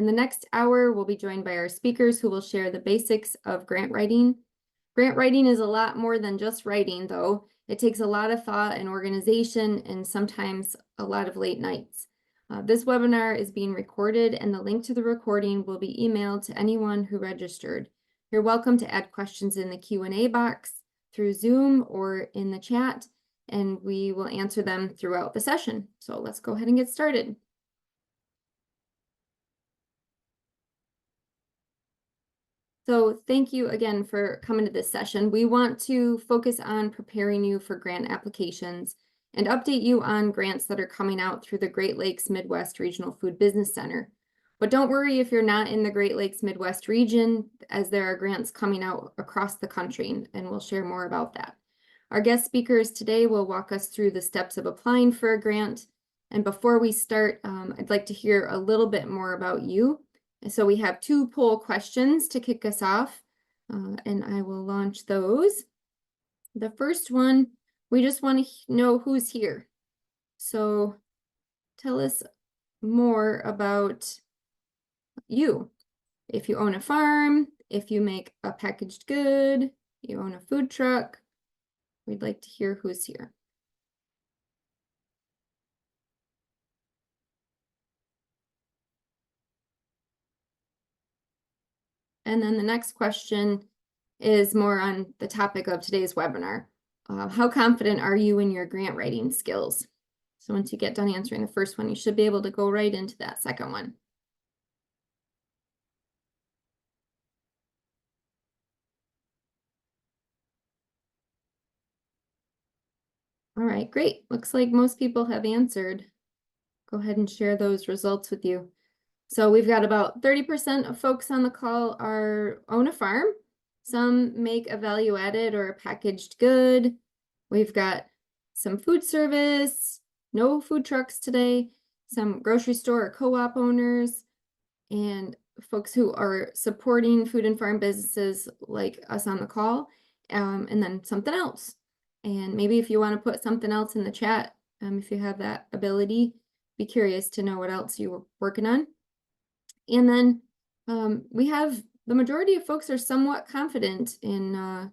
In the next hour, we'll be joined by our speakers who will share the basics of grant writing. Grant writing is a lot more than just writing, though. It takes a lot of thought and organization and sometimes a lot of late nights. This webinar is being recorded and the link to the recording will be emailed to anyone who registered. You're welcome to add questions in the Q&A box through Zoom or in the chat, and we will answer them throughout the session. So let's go ahead and get started. So thank you again for coming to this session. We want to focus on preparing you for grant applications and update you on grants that are coming out through the Great Lakes Midwest Regional Food Business Center. But don't worry if you're not in the Great Lakes Midwest region, as there are grants coming out across the country, and we'll share more about that. Our guest speakers today will walk us through the steps of applying for a grant. And before we start, I'd like to hear a little bit more about you. So we have 2 poll questions to kick us off, and I will launch those. The first one, we just want to know who's here. So tell us more about you. If you own a farm, if you make a packaged good, you own a food truck, we'd like to hear who's here. And then the next question is more on the topic of today's webinar. How confident are you in your grant writing skills? So once you get done answering the first one, you should be able to go right into that second one. All right, great. Looks like most people have answered. Go ahead and share those results with you. So we've got about 30% of folks on the call own a farm. Some make a value-added or a packaged good. We've got some food service, no food trucks today, some grocery store or co-op owners, and folks who are supporting food and farm businesses like us on the call, and then something else. And maybe if you want to put something else in the chat, if you have that ability, be curious to know what else you were working on. And then we have the majority of folks are somewhat confident in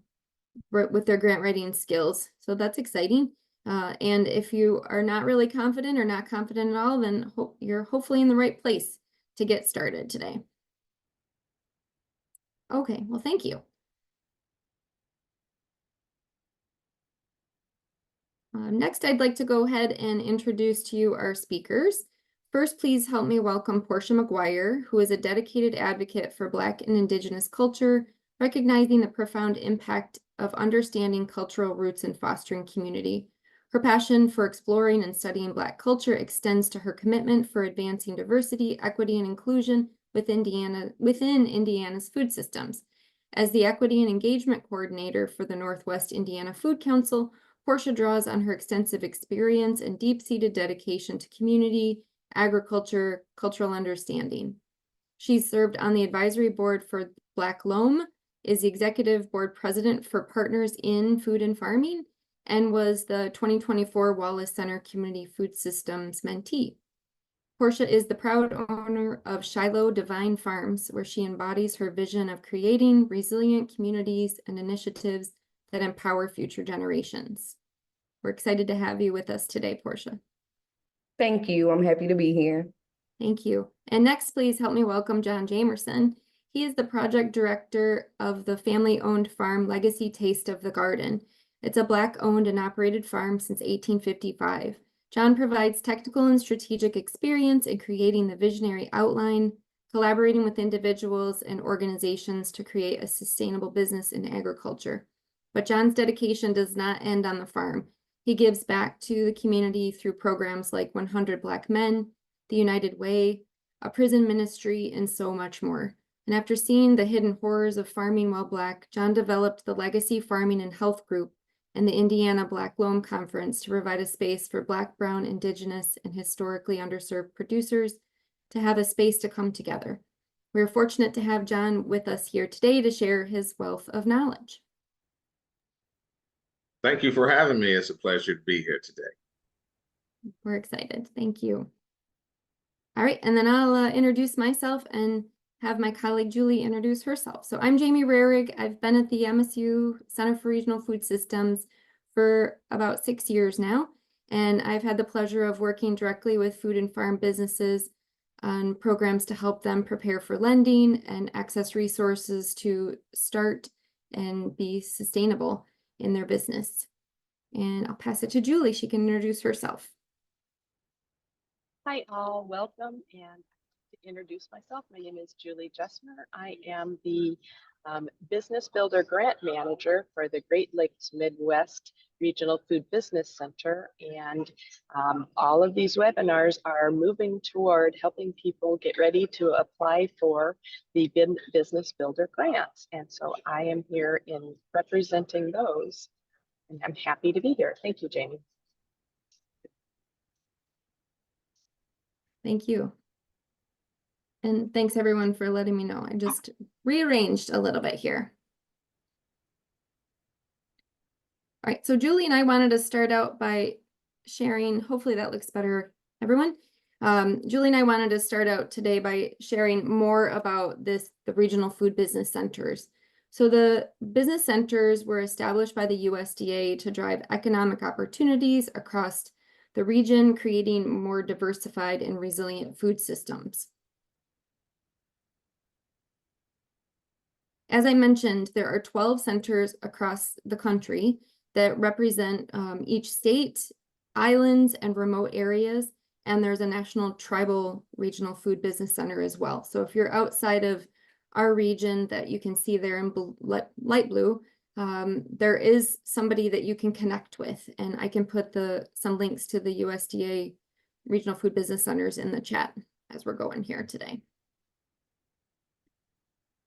with their grant writing skills. So that's exciting. And if you are not really confident or not confident at all, then you're hopefully in the right place to get started today. Okay, well, thank you. Next, I'd like to go ahead and introduce to you our speakers. First, please help me welcome Porchea McGuire, who is a dedicated advocate for Black and Indigenous culture, recognizing the profound impact of understanding cultural roots and fostering community. Her passion for exploring and studying Black culture extends to her commitment for advancing diversity, equity, and inclusion within Indiana's food systems. As the Equity and Engagement Coordinator for the Northwest Indiana Food Council, Porchea draws on her extensive experience and deep-seated dedication to community, agriculture, cultural understanding. She's served on the advisory board for Black Loam, is the executive board president for Partners in Food and Farming, and was the 2024 Wallace Center Community Food Systems mentee. Porchea is the proud owner of Shiloh Divine Farms, where she embodies her vision of creating resilient communities and initiatives that empower future generations. We're excited to have you with us today, Porchea. Thank you. I'm happy to be here. Thank you. And next, please help me welcome John Jamerson. He is the project director of the family-owned farm Legacy Taste of the Garden. It's a Black-owned and operated farm since 1855. John provides technical and strategic experience in creating the visionary outline, collaborating with individuals and organizations to create a sustainable business in agriculture. But John's dedication does not end on the farm. He gives back to the community through programs like 100 Black Men, the United Way, a prison ministry, and so much more. And after seeing the hidden horrors of farming while Black, John developed the Legacy Farming and Health Group and the Indiana Black Loam Conference to provide a space for Black, Brown, Indigenous, and historically underserved producers to have a space to come together. We're fortunate to have John with us here today to share his wealth of knowledge. Thank you for having me. It's a pleasure to be here today. We're excited. Thank you. All right, and then I'll introduce myself and have my colleague Julie introduce herself. So I'm Jamie Rahrig. I've been at the MSU Center for Regional Food Systems for about 6 years now, and I've had the pleasure of working directly with food and farm businesses on programs to help them prepare for lending and access resources to start and be sustainable in their business. And I'll pass it to Julie. She can introduce herself. Hi all, welcome, and to introduce myself, my name is Julie Jesmer. I am the Business Builder Grant Manager for the Great Lakes Midwest Regional Food Business Center, and all of these webinars are moving toward helping people get ready to apply for the Business Builder grants, and so I am here in representing those, and I'm happy to be here. Thank you, Jamie. Thank you. And thanks everyone for letting me know. I just rearranged a little bit here. All right, so Julie and I wanted to start out by sharing, hopefully that looks better, everyone. Julie and I wanted to start out today by sharing more about the regional food business centers. So the business centers were established by the USDA to drive economic opportunities across the region, creating more diversified and resilient food systems. As I mentioned, there are 12 centers across the country that represent each state, islands, and remote areas, and there's a national tribal regional food business center as well. So if you're outside of our region that you can see there in light blue, there is somebody that you can connect with, and I can put some links to the USDA regional food business centers in the chat as we're going here today.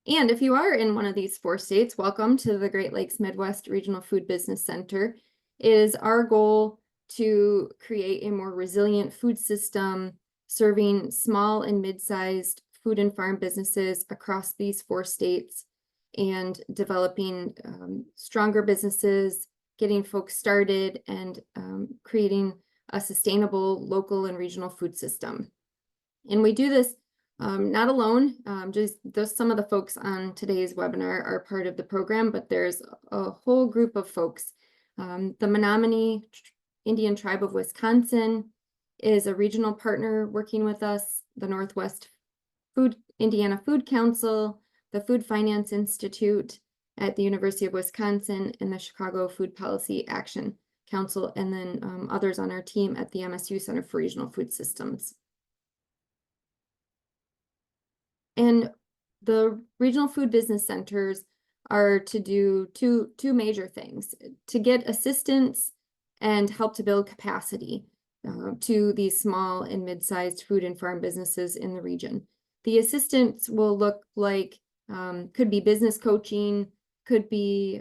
And if you are in one of these 4 states, welcome to the Great Lakes Midwest Regional Food Business Center. It is our goal to create a more resilient food system, serving small and mid-sized food and farm businesses across these 4 states, and developing stronger businesses, getting folks started, and creating a sustainable local and regional food system. And we do this not alone, just some of the folks on today's webinar are part of the program, but there's a whole group of folks. The Menominee Indian Tribe of Wisconsin is a regional partner working with us, the Northwest Indiana Food Council, the Food Finance Institute at the University of Wisconsin, and the Chicago Food Policy Action Council, and then others on our team at the MSU Center for Regional Food Systems. And the regional food business centers are to do two major things: to get assistance and help to build capacity to these small and mid-sized food and farm businesses in the region. The assistance will look like, could be business coaching, could be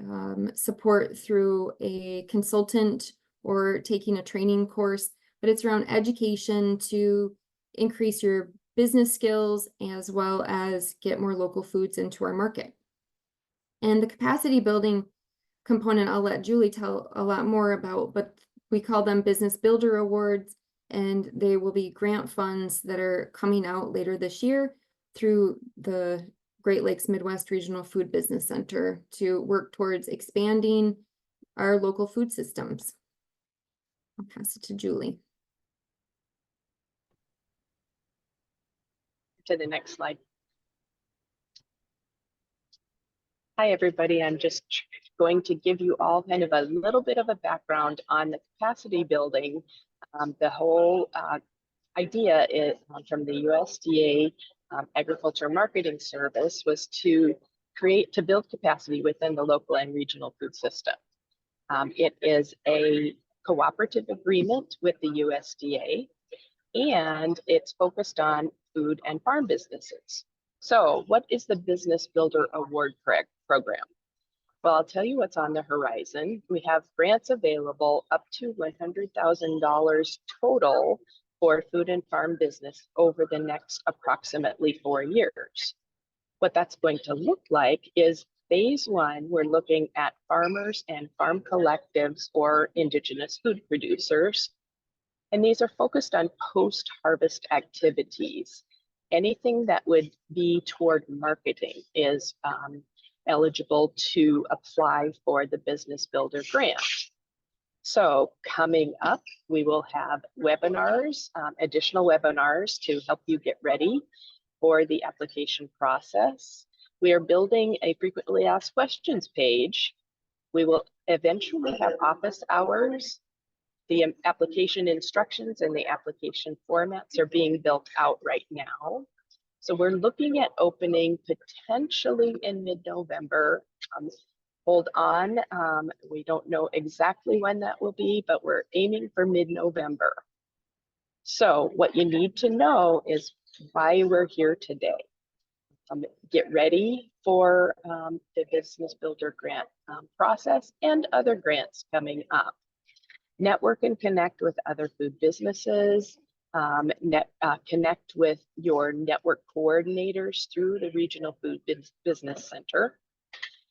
support through a consultant or taking a training course, but it's around education to increase your business skills as well as get more local foods into our market. And the capacity building component, I'll let Julie tell a lot more about, but we call them Business Builder Awards, and they will be grant funds that are coming out later this year through the Great Lakes Midwest Regional Food Business Center to work towards expanding our local food systems. I'll pass it to Julie. To the next slide. Hi, everybody. I'm just going to give you all kind of a little bit of a background on the capacity building. The whole idea is, from the USDA Agriculture Marketing Service, was to build capacity within the local and regional food system. It is a cooperative agreement with the USDA, and it's focused on food and farm businesses. So what is the Business Builder Award program? Well, I'll tell you what's on the horizon. We have grants available up to $100,000 total for food and farm business over the next approximately 4 years. What that's going to look like is phase 1, we're looking at farmers and farm collectives or indigenous food producers. And these are focused on post-harvest activities. Anything that would be toward marketing is eligible to apply for the Business Builder Grant. So coming up, we will have webinars, additional webinars to help you get ready for the application process. We are building a frequently asked questions page. We will eventually have office hours. The application instructions and the application formats are being built out right now. So we're looking at opening potentially in mid-November. Hold on, we don't know exactly when that will be, but we're aiming for mid-November. So what you need to know is why we're here today. Get ready for the Business Builder Grant process and other grants coming up. Network and connect with other food businesses, connect with your network coordinators through the Regional Food Business Center.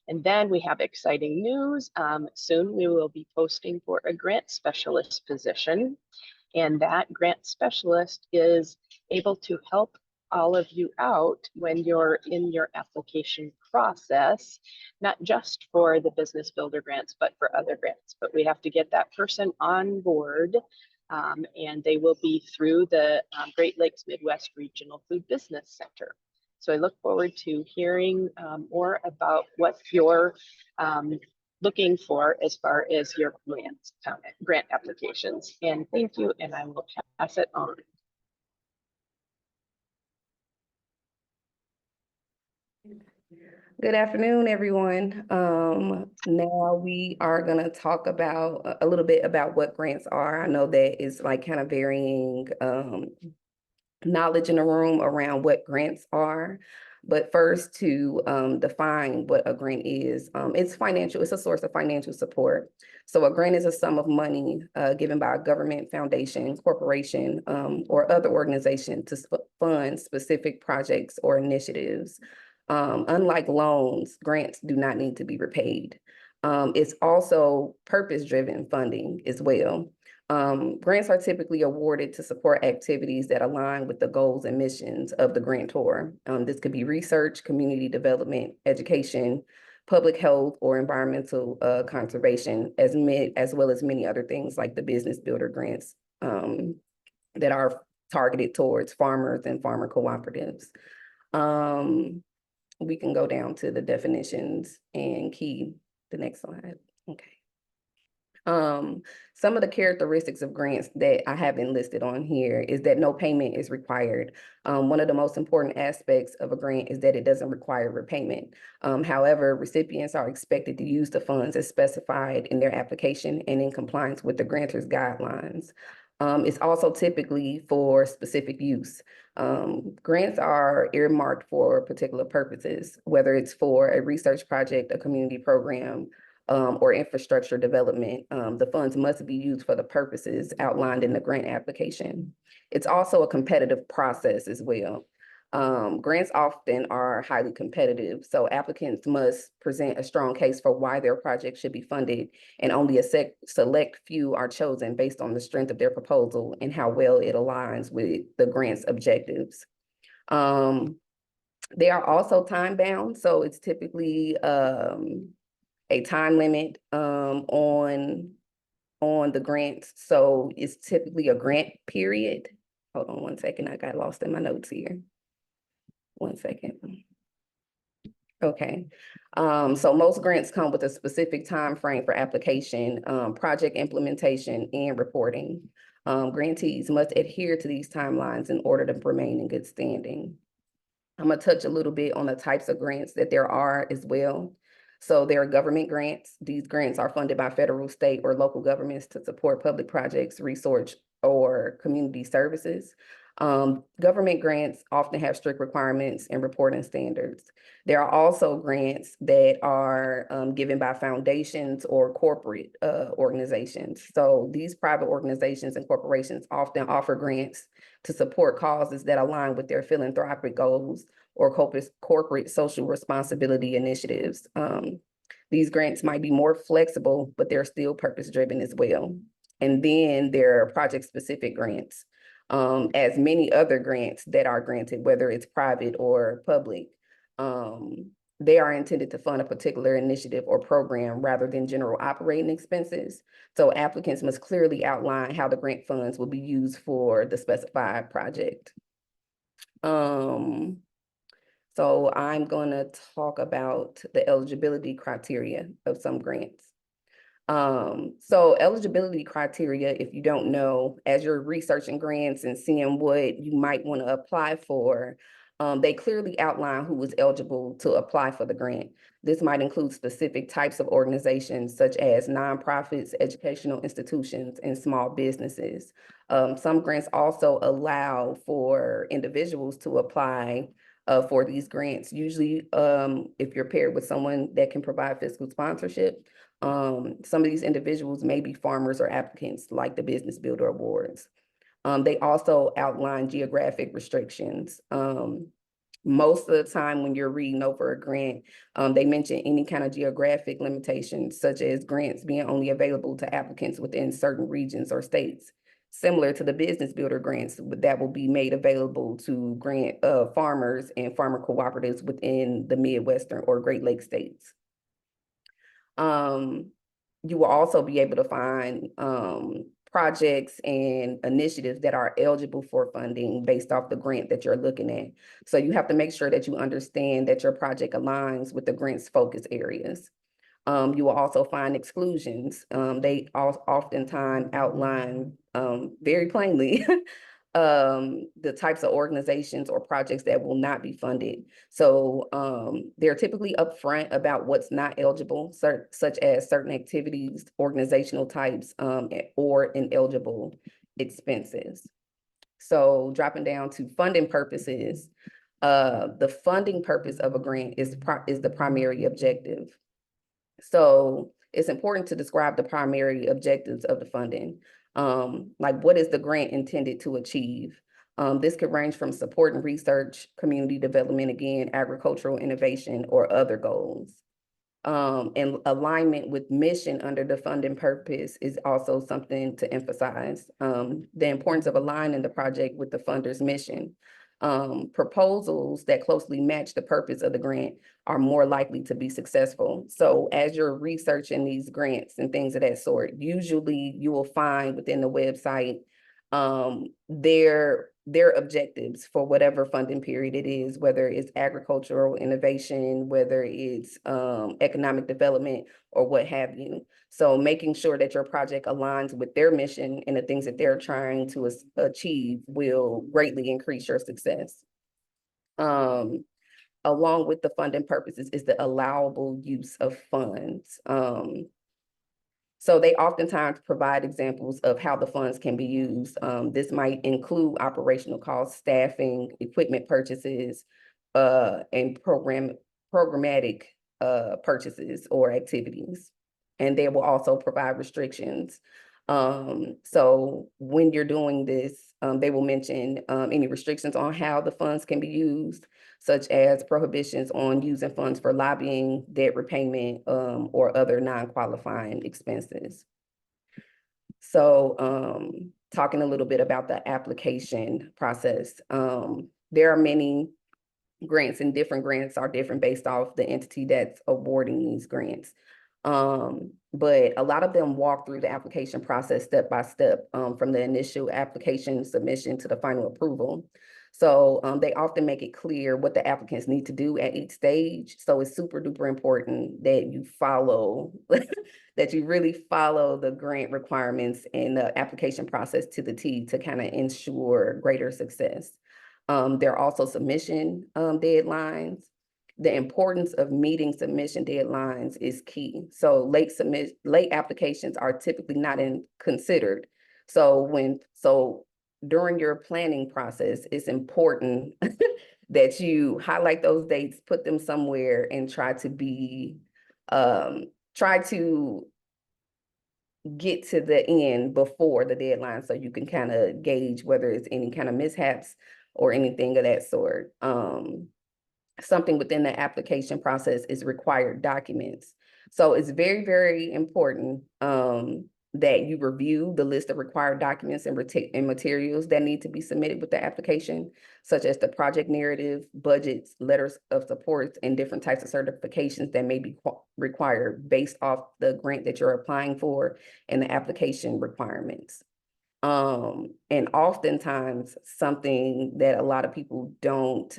And then we have exciting news. Soon we will be posting for a grant specialist position. And that grant specialist is able to help all of you out when you're in your application process, not just for the Business Builder grants, but for other grants. But we have to get that person on board, and they will be through the Great Lakes Midwest Regional Food Business Center. So I look forward to hearing more about what you're looking for as far as your grant applications. And thank you, and I will pass it on. Good afternoon, everyone. Now we are going to talk about a little bit about what grants are. I know that is like kind of varying knowledge in the room around what grants are. But first, to define what a grant is, it's financial. It's a source of financial support. So a grant is a sum of money given by a government, foundation, corporation, or other organization to fund specific projects or initiatives. Unlike loans, grants do not need to be repaid. It's also purpose-driven funding as well. Grants are typically awarded to support activities that align with the goals and missions of the grantor. This could be research, community development, education, public health, or environmental conservation, as well as many other things like the Business Builder grants that are targeted towards farmers and farmer cooperatives. We can go down to the definitions and key the next slide. Okay. Some of the characteristics of grants that I haven't listed on here is that no payment is required. One of the most important aspects of a grant is that it doesn't require repayment. However, recipients are expected to use the funds as specified in their application and in compliance with the grantor's guidelines. It's also typically for specific use. Grants are earmarked for particular purposes, whether it's for a research project, a community program, or infrastructure development. The funds must be used for the purposes outlined in the grant application. It's also a competitive process as well. Grants often are highly competitive, so applicants must present a strong case for why their project should be funded, and only a select few are chosen based on the strength of their proposal and how well it aligns with the grant's objectives. They are also time-bound, so it's typically a time limit on the grants. So it's typically a grant period. Hold on one second, I got lost in my notes here. One second. Okay, so most grants come with a specific time frame for application, project implementation, and reporting. Grantees must adhere to these timelines in order to remain in good standing. I'm gonna touch a little bit on the types of grants that there are as well. So there are government grants. These grants are funded by federal, state, or local governments to support public projects, research, or community services. Government grants often have strict requirements and reporting standards. There are also grants that are given by foundations or corporate organizations. So these private organizations and corporations often offer grants to support causes that align with their philanthropic goals or corporate social responsibility initiatives. These grants might be more flexible, but they're still purpose-driven as well. And then there are project-specific grants, as many other grants that are granted, whether it's private or public. They are intended to fund a particular initiative or program rather than general operating expenses. So applicants must clearly outline how the grant funds will be used for the specified project. So I'm going to talk about the eligibility criteria of some grants. So eligibility criteria, if you don't know, as you're researching grants and seeing what you might want to apply for, they clearly outline who is eligible to apply for the grant. This might include specific types of organizations such as nonprofits, educational institutions, and small businesses. Some grants also allow for individuals to apply for these grants. Usually, if you're paired with someone that can provide fiscal sponsorship, some of these individuals may be farmers or applicants like the Business Builder Awards. They also outline geographic restrictions. Most of the time when you're reading over a grant, they mention any kind of geographic limitations, such as grants being only available to applicants within certain regions or states, similar to the Business Builder grants that will be made available to grant farmers and farmer cooperatives within the Midwestern or Great Lakes states. You will also be able to find projects and initiatives that are eligible for funding based off the grant that you're looking at. So you have to make sure that you understand that your project aligns with the grant's focus areas. You will also find exclusions. They oftentimes outline very plainly the types of organizations or projects that will not be funded. So they're typically upfront about what's not eligible, such as certain activities, organizational types, or ineligible expenses. So dropping down to funding purposes, the funding purpose of a grant is the primary objective. So it's important to describe the primary objectives of the funding. Like, what is the grant intended to achieve? This could range from supporting research, community development, again, agricultural innovation, or other goals. And alignment with mission under the funding purpose is also something to emphasize. The importance of aligning the project with the funder's mission. Proposals that closely match the purpose of the grant are more likely to be successful. So as you're researching these grants and things of that sort, usually you will find within the website their objectives for whatever funding period it is, whether it's agricultural innovation, whether it's economic development, or what have you. So making sure that your project aligns with their mission and the things that they're trying to achieve will greatly increase your success. Along with the funding purposes is the allowable use of funds. So they oftentimes provide examples of how the funds can be used. This might include operational costs, staffing, equipment purchases, and programmatic purchases or activities. And they will also provide restrictions. So when you're doing this, they will mention any restrictions on how the funds can be used, such as prohibitions on using funds for lobbying, debt repayment, or other non-qualifying expenses. So talking a little bit about the application process, there are many grants, and different grants are different based off the entity that's awarding these grants. But a lot of them walk through the application process step by step, from the initial application submission to the final approval. So they often make it clear what the applicants need to do at each stage. So it's super duper important that you follow, that you really follow the grant requirements and the application process to the T to kind of ensure greater success. There are also submission deadlines. The importance of meeting submission deadlines is key. So late applications are typically not considered. So during your planning process, it's important that you highlight those dates, put them somewhere, and try to get to the end before the deadline so you can kind of gauge whether it's any kind of mishaps or anything of that sort. Something within the application process is required documents. So it's very, very important that you review the list of required documents and materials that need to be submitted with the application, such as the project narrative, budgets, letters of support, and different types of certifications that may be required based off the grant that you're applying for and the application requirements. And oftentimes something that a lot of people don't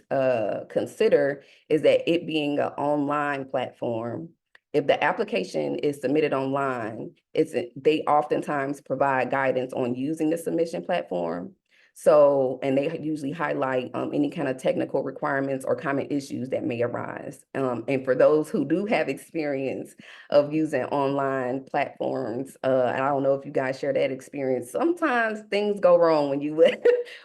consider is that it being an online platform, if the application is submitted online, they oftentimes provide guidance on using the submission platform. So, and they usually highlight any kind of technical requirements or common issues that may arise. And for those who do have experience of using online platforms, and I don't know if you guys share that experience, sometimes things go wrong when you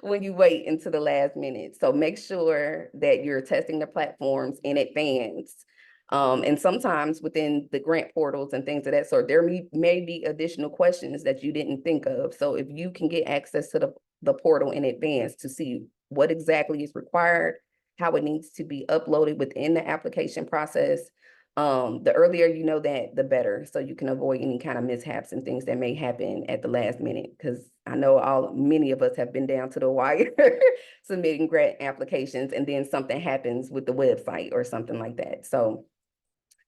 when you wait until the last minute. So make sure that you're testing the platforms in advance. And sometimes within the grant portals and things of that sort, there may be additional questions that you didn't think of. So if you can get access to the portal in advance to see what exactly is required, how it needs to be uploaded within the application process, the earlier you know that, the better. So you can avoid any kind of mishaps and things that may happen at the last minute. Because I know many of us have been down to the wire submitting grant applications, and then something happens with the website or something like that. So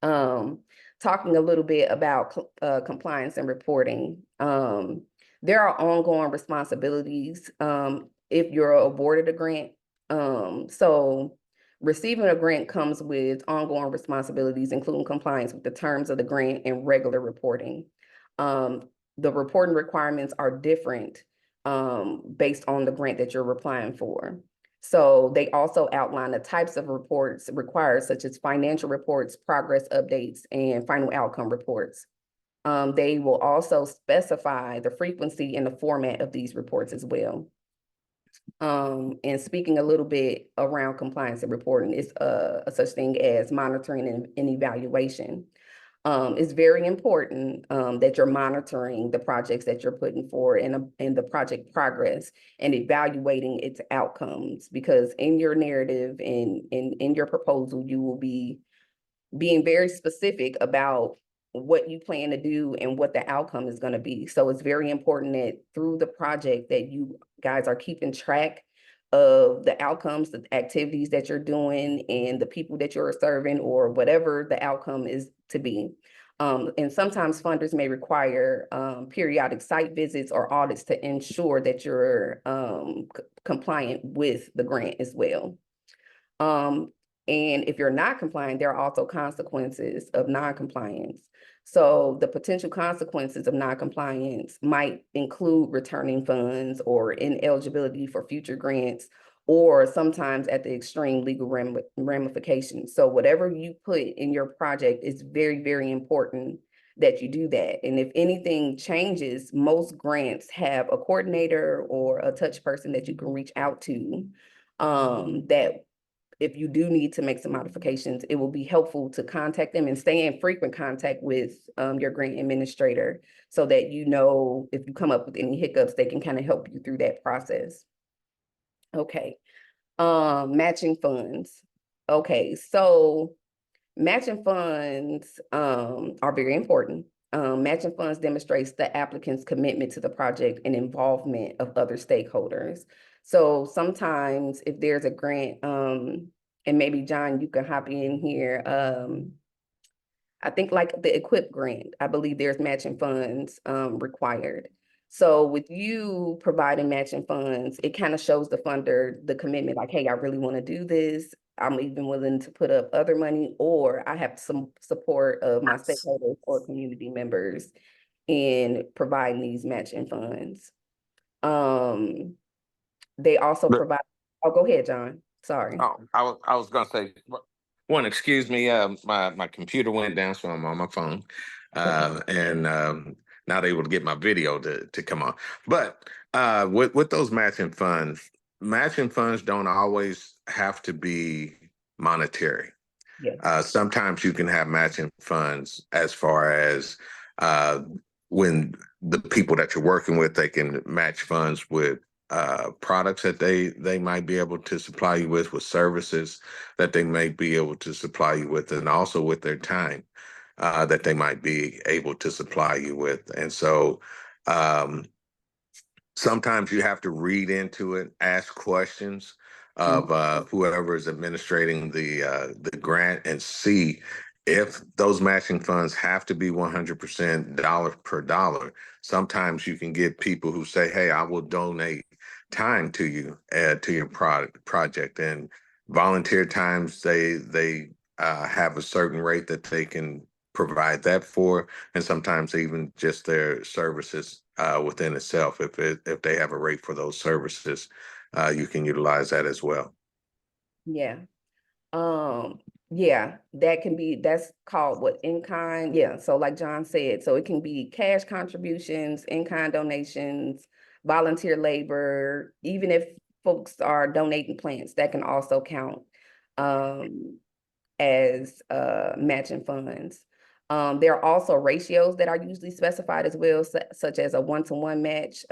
talking a little bit about compliance and reporting, there are ongoing responsibilities if you're awarded a grant. So receiving a grant comes with ongoing responsibilities, including compliance with the terms of the grant and regular reporting. The reporting requirements are different based on the grant that you're applying for. So they also outline the types of reports required, such as financial reports, progress updates, and final outcome reports. They will also specify the frequency and the format of these reports as well. And speaking a little bit around compliance and reporting is a such thing as monitoring and evaluation. It's very important that you're monitoring the projects that you're putting forward and the project progress and evaluating its outcomes, because in your narrative and in your proposal, you will be being very specific about what you plan to do and what the outcome is going to be. So it's very important that through the project that you guys are keeping track of the outcomes, the activities that you're doing, and the people that you're serving, or whatever the outcome is to be. And sometimes funders may require periodic site visits or audits to ensure that you're compliant with the grant as well. And if you're not compliant, there are also consequences of non-compliance. So the potential consequences of non-compliance might include returning funds or ineligibility for future grants, or sometimes at the extreme legal ramifications. So whatever you put in your project is very, very important that you do that. And if anything changes, most grants have a coordinator or a touch person that you can reach out to, that if you do need to make some modifications, it will be helpful to contact them and stay in frequent contact with your grant administrator, so that you know if you come up with any hiccups, they can kind of help you through that process. Okay, matching funds. Okay, so matching funds are very important. Matching funds demonstrates the applicant's commitment to the project and involvement of other stakeholders. So sometimes if there's a grant, and maybe John, you can hop in here. I think like the EQUIP grant, I believe there's matching funds required. So with you providing matching funds, it kind of shows the funder the commitment, like, hey, I really want to do this. I'm even willing to put up other money, or I have some support of my stakeholders or community members in providing these matching funds. They also provide, oh, go ahead, John. Sorry. Oh, I was gonna say, one, excuse me, my computer went down, so I'm on my phone, and not able to get my video to come on. But with those matching funds don't always have to be monetary. Yeah. Sometimes you can have matching funds as far as when the people that you're working with, they can match funds with products that they might be able to supply you with services that they may be able to supply you with, and also with their time. that they might be able to supply you with. And so sometimes you have to read into it, ask questions of whoever is administrating the grant, and see if those matching funds have to be 100% dollar per dollar. Sometimes you can get people who say, "Hey, I will donate time to you to your project," and volunteer times they have a certain rate that they can provide that for, and sometimes even just their services within itself. If they have a rate for those services, you can utilize that as well. Yeah. Yeah, that's called what, in kind. Yeah. So like John said, so it can be cash contributions, in kind donations, volunteer labor, even if folks are donating plants, that can also count as matching funds. There are also ratios that are usually specified as well, such as a 1-to-1 match,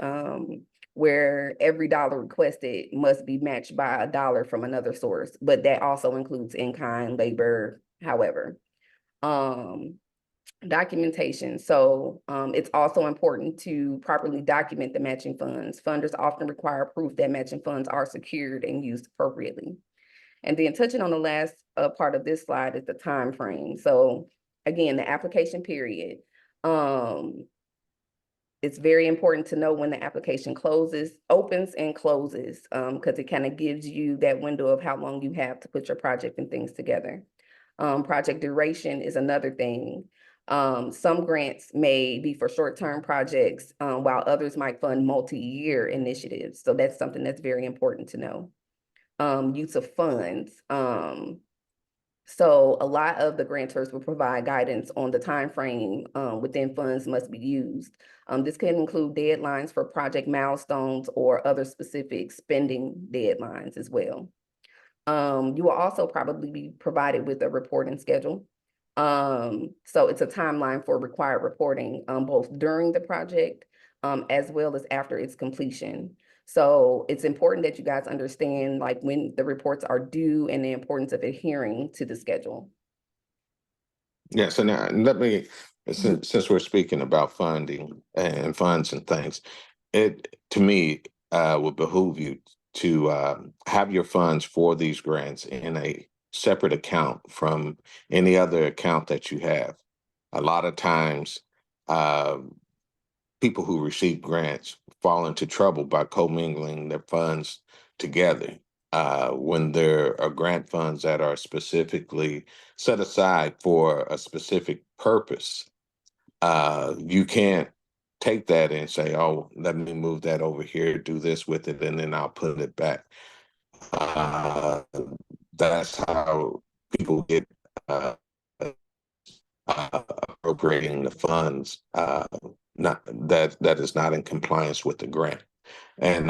where every dollar requested must be matched by $1 from another source, but that also includes in-kind labor, however. Documentation. So it's also important to properly document the matching funds. Funders often require proof that matching funds are secured and used appropriately. And then touching on the last part of this slide is the time frame. So again, the application period. It's very important to know when the application opens and closes, because it kind of gives you that window of how long you have to put your project and things together. Project duration is another thing. Some grants may be for short-term projects, while others might fund multi-year initiatives. So that's something that's very important to know. Use of funds. So a lot of the grantors will provide guidance on the time frame within funds must be used. This can include deadlines for project milestones or other specific spending deadlines as well. You will also probably be provided with a reporting schedule. So it's a timeline for required reporting both during the project as well as after its completion. So it's important that you guys understand like when the reports are due and the importance of adhering to the schedule. Yeah, so now let me, since we're speaking about funding and funds and things, it to me would behoove you to have your funds for these grants in a separate account from any other account that you have. A lot of times, people who receive grants fall into trouble by commingling their funds together. When there are grant funds that are specifically set aside for a specific purpose, you can't take that and say, "Oh, let me move that over here, do this with it, and then I'll put it back." Uh, that's how people get uh, appropriating the funds. Not that is not in compliance with the grant, and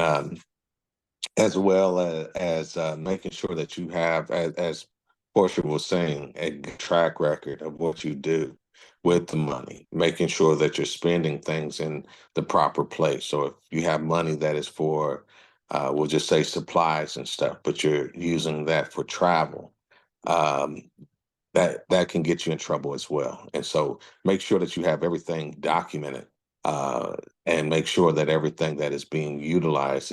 as well as making sure that you have, as Portia was saying, a good track record of what you do with the money, making sure that you're spending things in the proper place. So if you have money that is for, we'll just say supplies and stuff, but you're using that for travel, um, that can get you in trouble as well. And so make sure that you have everything documented, and make sure that everything that is being utilized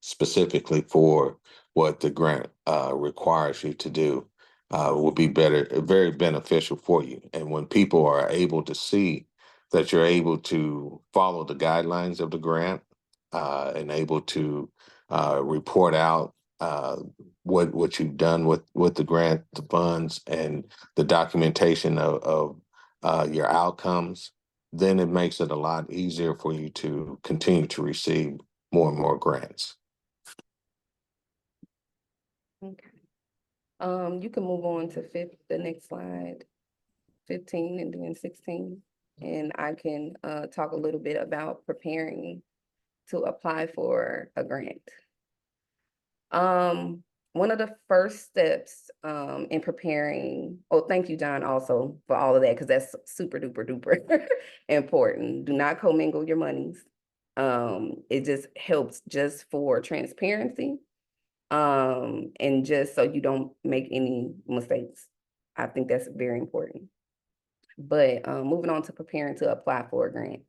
specifically for what the grant requires you to do, will be very beneficial for you. And when people are able to see that you're able to follow the guidelines of the grant, and able to report out what you've done with the grant, the funds, and the documentation of your outcomes, then it makes it a lot easier for you to continue to receive more and more grants. Okay. You can move on to the next slide, 15 and then 16. And I can talk a little bit about preparing to apply for a grant. One of the first steps in preparing, oh, thank you, John, also for all of that, because that's super duper duper important. Do not commingle your monies. It just helps just for transparency, and just so you don't make any mistakes. I think that's very important. But moving on to preparing to apply for a grant.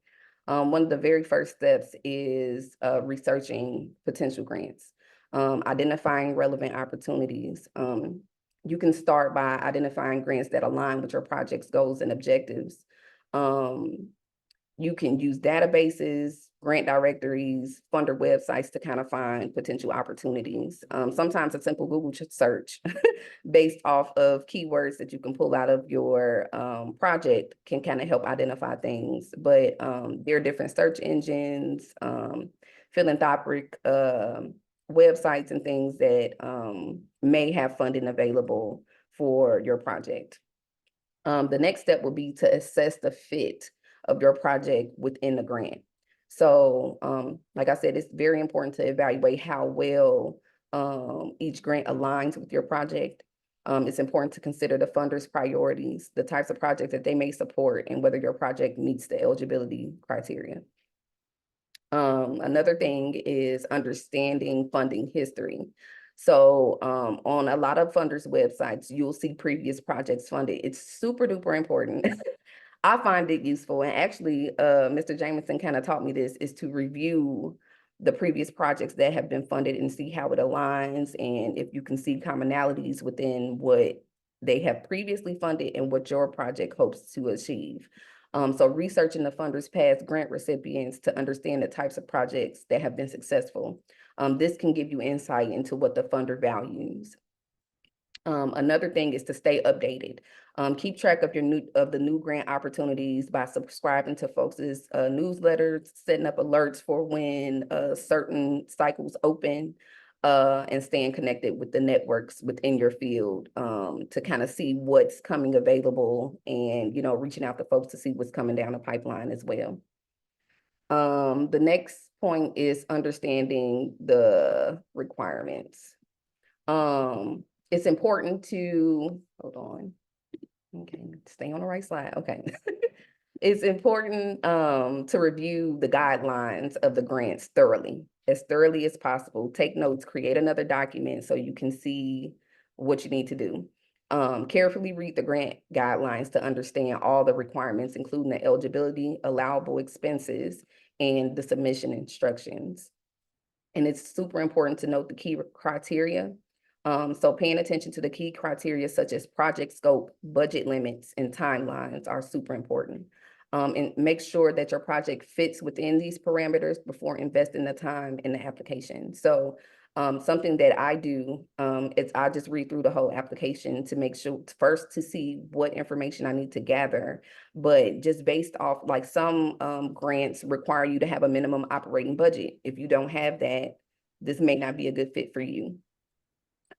One of the very first steps is researching potential grants, identifying relevant opportunities. You can start by identifying grants that align with your project's goals and objectives. You can use databases, grant directories, funder websites to kind of find potential opportunities. Sometimes a simple Google search based off of keywords that you can pull out of your project can kind of help identify things. But there are different search engines, philanthropic websites and things that may have funding available for your project. The next step will be to assess the fit of your project within the grant. So like I said, it's very important to evaluate how well each grant aligns with your project. It's important to consider the funder's priorities, the types of projects that they may support, and whether your project meets the eligibility criteria. Another thing is understanding funding history. So on a lot of funders' websites, you'll see previous projects funded. It's super duper important. I find it useful, and actually, Mr. Jamerson kind of taught me this, is to review the previous projects that have been funded and see how it aligns, and if you can see commonalities within what they have previously funded and what your project hopes to achieve. So researching the funders' past grant recipients to understand the types of projects that have been successful. This can give you insight into what the funder values. Another thing is to stay updated. Keep track of the new grant opportunities by subscribing to folks' newsletters, setting up alerts for when certain cycles open, and staying connected with the networks within your field to kind of see what's coming available, and reaching out to folks to see what's coming down the pipeline as well. The next point is understanding the requirements. It's important to, hold on, okay, stay on the right slide, okay. It's important to review the guidelines of the grants thoroughly as possible. Take notes, create another document so you can see what you need to do. Carefully read the grant guidelines to understand all the requirements, including the eligibility, allowable expenses, and the submission instructions. And it's super important to note the key criteria. So paying attention to the key criteria such as project scope, budget limits, and timelines are super important. And make sure that your project fits within these parameters before investing the time in the application. So something that I do is I just read through the whole application to make sure, first to see what information I need to gather, but just based off, like some grants require you to have a minimum operating budget. If you don't have that, this may not be a good fit for you.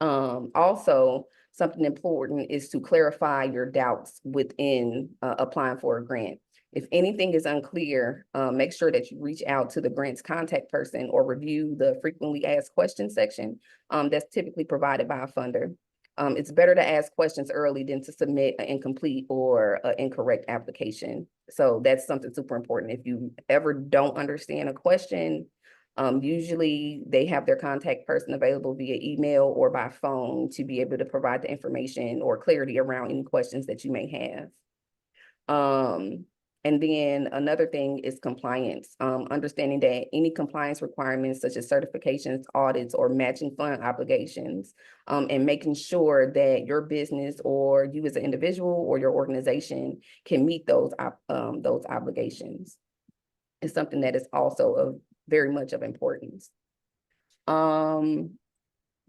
Also, something important is to clarify your doubts within applying for a grant. If anything is unclear, make sure that you reach out to the grant's contact person or review the frequently asked questions section that's typically provided by a funder. It's better to ask questions early than to submit an incomplete or incorrect application. So that's something super important. If you ever don't understand a question, usually they have their contact person available via email or by phone to be able to provide the information or clarity around any questions that you may have. And then another thing is compliance, understanding that any compliance requirements such as certifications, audits, or matching fund obligations, and making sure that your business or you as an individual or your organization can meet those obligations is something that is also of very much of importance. One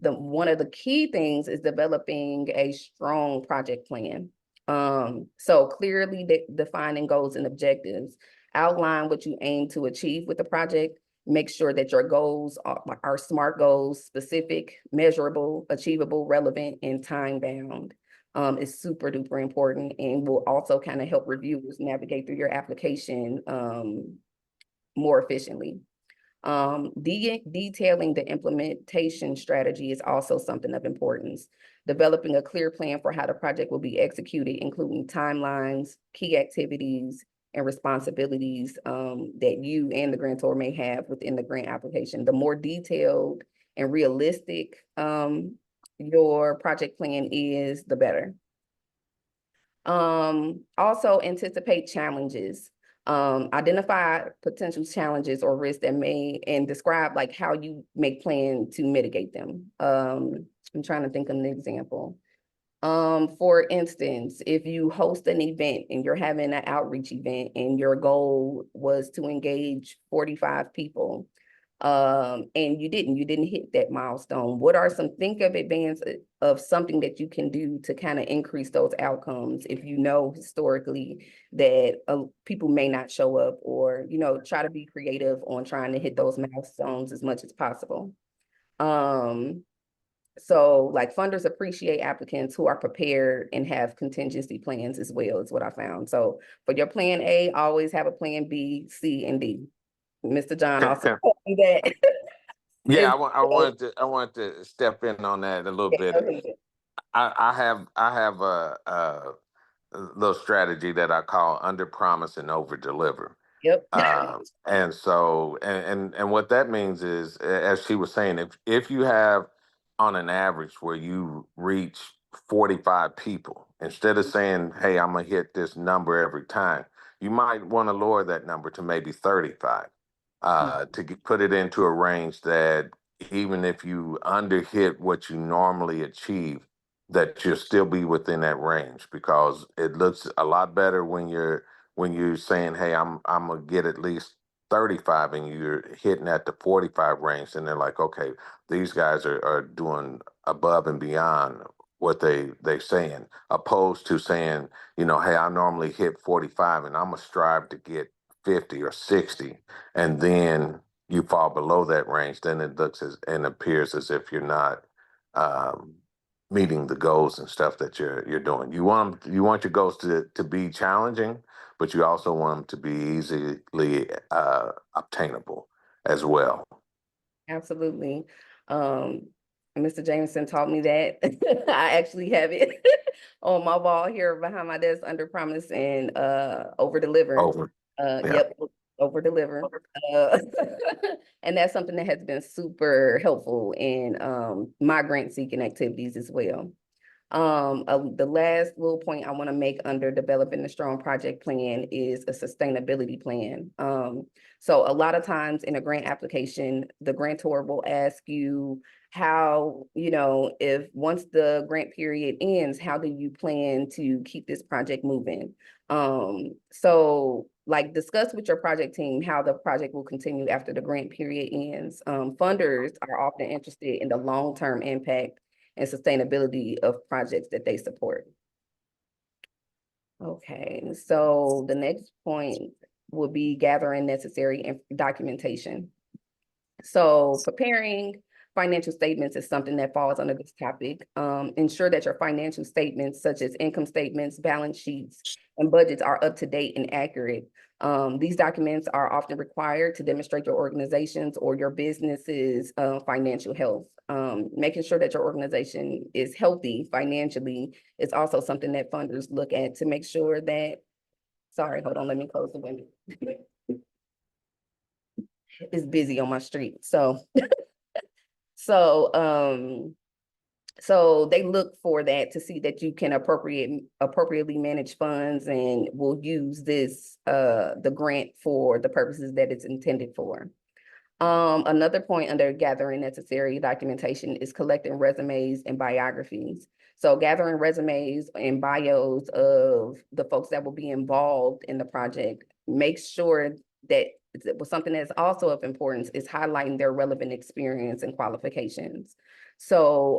of the key things is developing a strong project plan. So clearly defining goals and objectives, outline what you aim to achieve with the project, make sure that your goals are SMART goals, specific, measurable, achievable, relevant, and time-bound. Is super duper important and will also kind of help reviewers navigate through your application more efficiently. Detailing the implementation strategy is also something of importance. Developing a clear plan for how the project will be executed, including timelines, key activities, and responsibilities that you and the grantor may have within the grant application. The more detailed and realistic your project plan is, the better. Also anticipate challenges. Identify potential challenges or risks that may, and describe like how you make plan to mitigate them. I'm trying to think of an example. For instance, if you host an event and you're having an outreach event and your goal was to engage 45 people, and you didn't hit that milestone, what are some, think of advance of something that you can do to kind of increase those outcomes if you know historically that people may not show up, or, you know, try to be creative on trying to hit those milestones as much as possible. So like funders appreciate applicants who are prepared and have contingency plans as well, is what I found. So for your plan A, always have a plan B, C, and D. Mr. John also told me that. Yeah, And I wanted to step in on that a little go bit. ahead. I have a little strategy that I call under promise and over deliver. Yep. And so, and what that means is, as she was saying, if you have on an average where you reach 45 people, instead of saying, hey, I'm gonna hit this number every time, you might want to lower that number to maybe 35, put it into a range that even if you under hit what you normally achieve, that you'll still be within that range, because it looks a lot better when you're saying, hey, I'm gonna get at least 35 and you're hitting at the 45 range, and they're like, okay, these guys are doing above and beyond what they're saying, opposed to saying, you know, hey, I normally hit 45 and I'm gonna strive to get 50 or 60, and then you fall below that range, then it looks as and appears as if you're not meeting the goals and stuff that you're doing. You want your goals to be challenging, but you also want them to be easily obtainable as well. Absolutely. Mr. Jamerson taught me that. I actually have it on my wall here behind my desk, under promise and over deliver. Over. Yeah. Yep, over deliver. And that's something that has been super helpful in my grant seeking activities as well. The last little point I want to make under developing a strong project plan is a sustainability plan. So a lot of times in a grant application, the grantor will ask you how, you know, if once the grant period ends, how do you plan to keep this project moving? So like discuss with your project team how the project will continue after the grant period ends. Funders are often interested in the long-term impact and sustainability of projects that they support. Okay, so the next point will be gathering necessary documentation. So preparing financial statements is something that falls under this topic. Ensure that your financial statements, such as income statements, balance sheets, and budgets, are up to date and accurate. These documents are often required to demonstrate your organization's or your business's financial health. Making sure that your organization is healthy financially is also something that funders look at to make sure that, sorry, hold on, let me close the window. It's busy on my street, so. So they look for that to see that you can appropriately manage funds and will use this, the grant for the purposes that it's intended for. Another point under gathering necessary documentation is collecting resumes and biographies. So gathering resumes and bios of the folks that will be involved in the project makes sure that something that's also of importance is highlighting their relevant experience and qualifications. So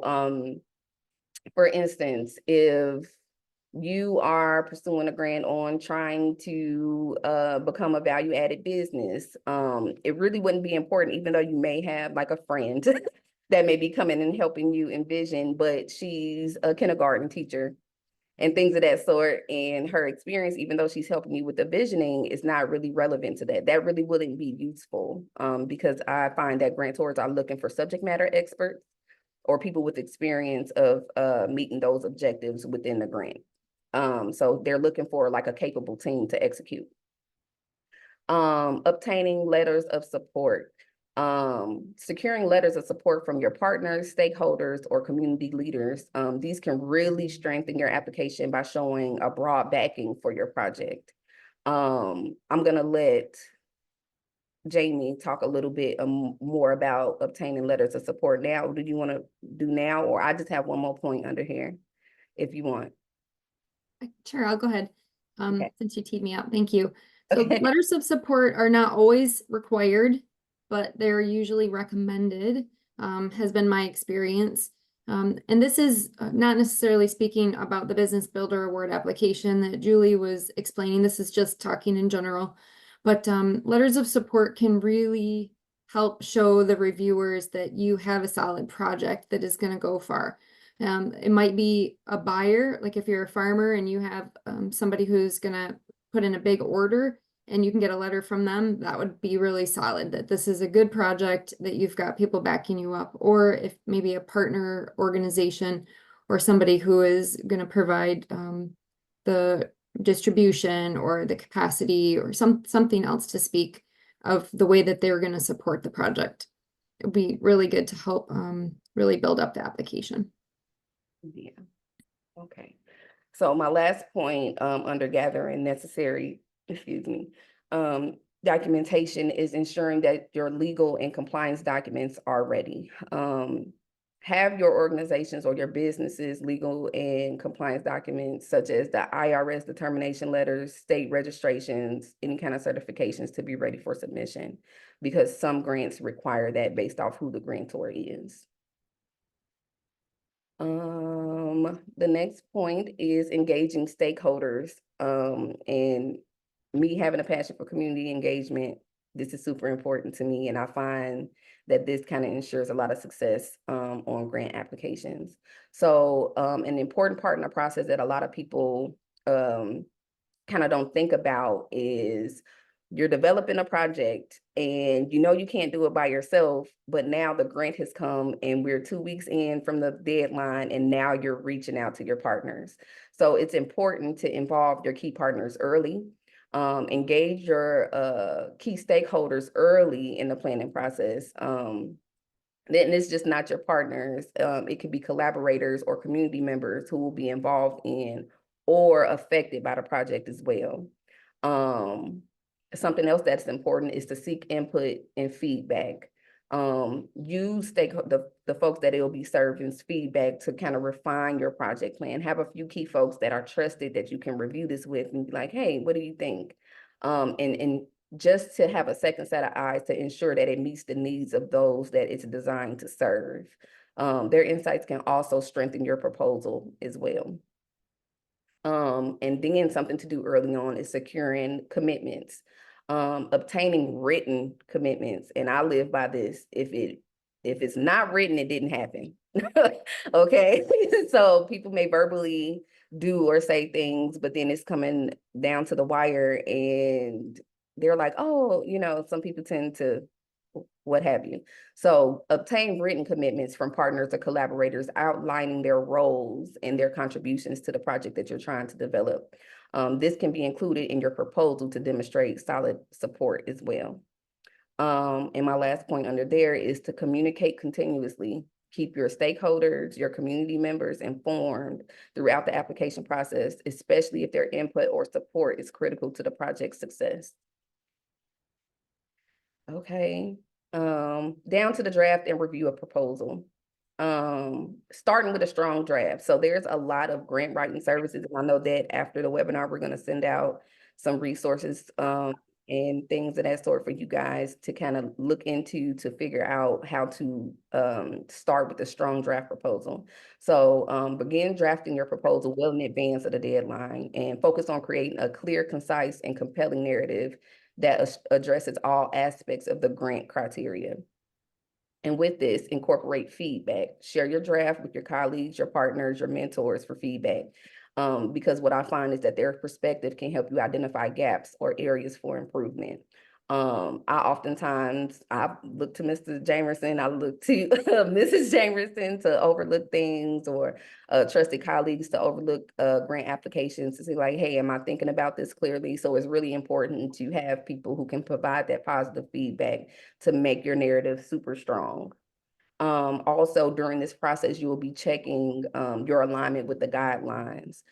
for instance, if you are pursuing a grant on trying to become a value-added business, it really wouldn't be important, even though you may have like a friend that may be coming and helping you envision, but she's a kindergarten teacher and things of that sort. And her experience, even though she's helping you with the visioning, is not really relevant to that. That really wouldn't be useful because I find that grantors are looking for subject matter experts or people with experience of meeting those objectives within the grant. So they're looking for like a capable team to execute. Obtaining letters of support. Securing letters of support from your partners, stakeholders, or community leaders. These can really strengthen your application by showing a broad backing for your project. I'm gonna let Jamie talk a little bit more about obtaining letters of support now. Do you want to do now, or I just have one more point under here if you want? Sure, I'll go ahead. Okay. Since you teed me up, thank you. So Okay. letters of support are not always required, but they're usually recommended, has been my experience. And this is not necessarily speaking about the Business Builder Award application that Julie was explaining. This is just talking in general. But letters of support can really help show the reviewers that you have a solid project that is going to go far. It might be a buyer, like if you're a farmer and you have somebody who's going to put in a big order and you can get a letter from them, that would be really solid, that this is a good project, that you've got people backing you up. Or if maybe a partner organization or somebody who is going to provide the distribution or the capacity or something else to speak of the way that they're going to support the project. It would be really good to help really build up the application. Yeah. Okay. So my last point under gathering necessary, documentation is ensuring that your legal and compliance documents are ready. Have your organizations or your businesses legal and compliance documents such as the IRS determination letters, state registrations, any kind of certifications to be ready for submission, because some grants require that based off who the grantor is. The next point is engaging stakeholders, and me having a passion for community engagement. This is super important to me, and I find that this kind of ensures a lot of success on grant applications. So an important part in the process that a lot of people kind of don't think about is you're developing a project and you know you can't do it by yourself, but now the grant has come and we're 2 weeks in from the deadline and now you're reaching out to your partners. So it's important to involve your key partners early, engage your key stakeholders early in the planning process. Then it's just not your partners. It could be collaborators or community members who will be involved in or affected by the project as well. Something else that's important is to seek input and feedback. Use the folks that it'll be serving feedback to kind of refine your project plan. Have a few key folks that are trusted that you can review this with and be like, hey, what do you think? And just to have a second set of eyes to ensure that it meets the needs of those that it's designed to serve. Their insights can also strengthen your proposal as well. And then something to do early on is securing commitments, obtaining written commitments. And I live by this. If it's not written, it didn't happen. Okay. So people may verbally do or say things, but then it's coming down to the wire and they're like, oh, some people tend to what have you. So obtain written commitments from partners or collaborators outlining their roles and their contributions to the project that you're trying to develop. This can be included in your proposal to demonstrate solid support as well. And my last point under there is to communicate continuously. Keep your stakeholders, your community members informed throughout the application process, especially if their input or support is critical to the project's success. Okay, down to the draft and review a proposal. Starting with a strong draft. So there's a lot of grant writing services. And I know that after the webinar, we're going to send out some resources and things of that sort for you guys to kind of look into to figure out how to start with a strong draft proposal. So begin drafting your proposal well in advance of the deadline and focus on creating a clear, concise, and compelling narrative that addresses all aspects of the grant criteria. And with this, incorporate feedback. Share your draft with your colleagues, your partners, your mentors for feedback. Because what I find is that their perspective can help you identify gaps or areas for improvement. I look to Mr. Jamerson, I look to Mrs. Jamerson to overlook things, or trusted colleagues to overlook grant applications to say like, hey, am I thinking about this clearly? So it's really important to have people who can provide that positive feedback to make your narrative super strong. Also, during this process, you will be checking your alignment with the guidelines.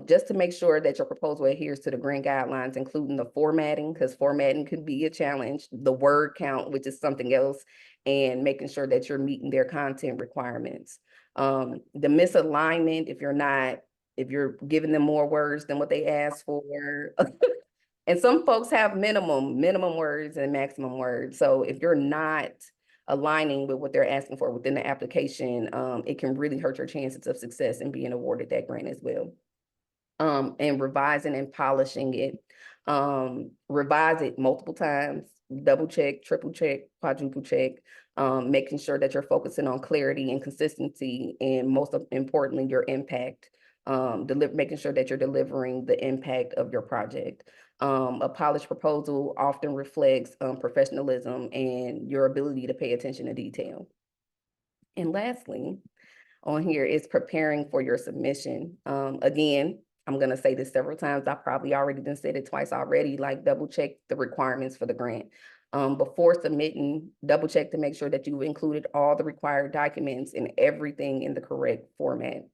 Just to make sure that your proposal adheres to the grant guidelines, including the formatting, because formatting could be a challenge, the word count, which is something else, and making sure that you're meeting their content requirements. The misalignment, if you're giving them more words than what they asked for. And some folks have minimum words and maximum words. So if you're not aligning with what they're asking for within the application, it can really hurt your chances of success in being awarded that grant as well. And revising and polishing it. Revise it multiple times, double check, triple check, quadruple check, making sure that you're focusing on clarity and consistency, and most importantly, your impact. Making sure that you're delivering the impact of your project. A polished proposal often reflects professionalism and your ability to pay attention to detail. And lastly, on here is preparing for your submission. Again, I'm going to say this several times. I probably already done said it twice already, like double check the requirements for the grant. Before submitting, double check to make sure that you've included all the required documents and everything in the correct format.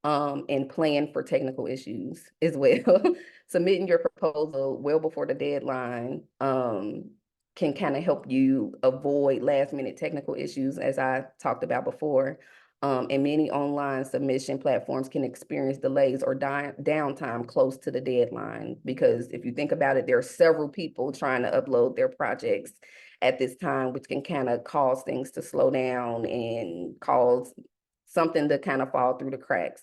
And plan for technical issues as well. Submitting your proposal well before the deadline can kind of help you avoid last minute technical issues, as I talked about before. And many online submission platforms can experience delays or downtime close to the deadline, because if you think about it, there are several people trying to upload their projects at this time, which can kind of cause things to slow down and cause something to kind of fall through the cracks.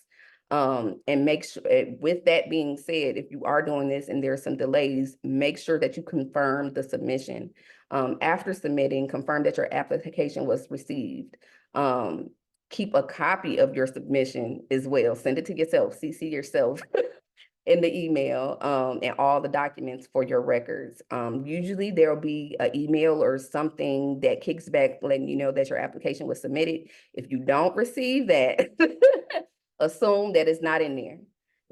And make sure, with that being said, if you are doing this and there's some delays, make sure that you confirm the submission. After submitting, confirm that your application was received. Keep a copy of your submission as well. Send it to yourself, CC yourself in the email, and all the documents for your records. Usually there'll be an email or something that kicks back letting you know that your application was submitted. If you don't receive that, assume that it's not in there.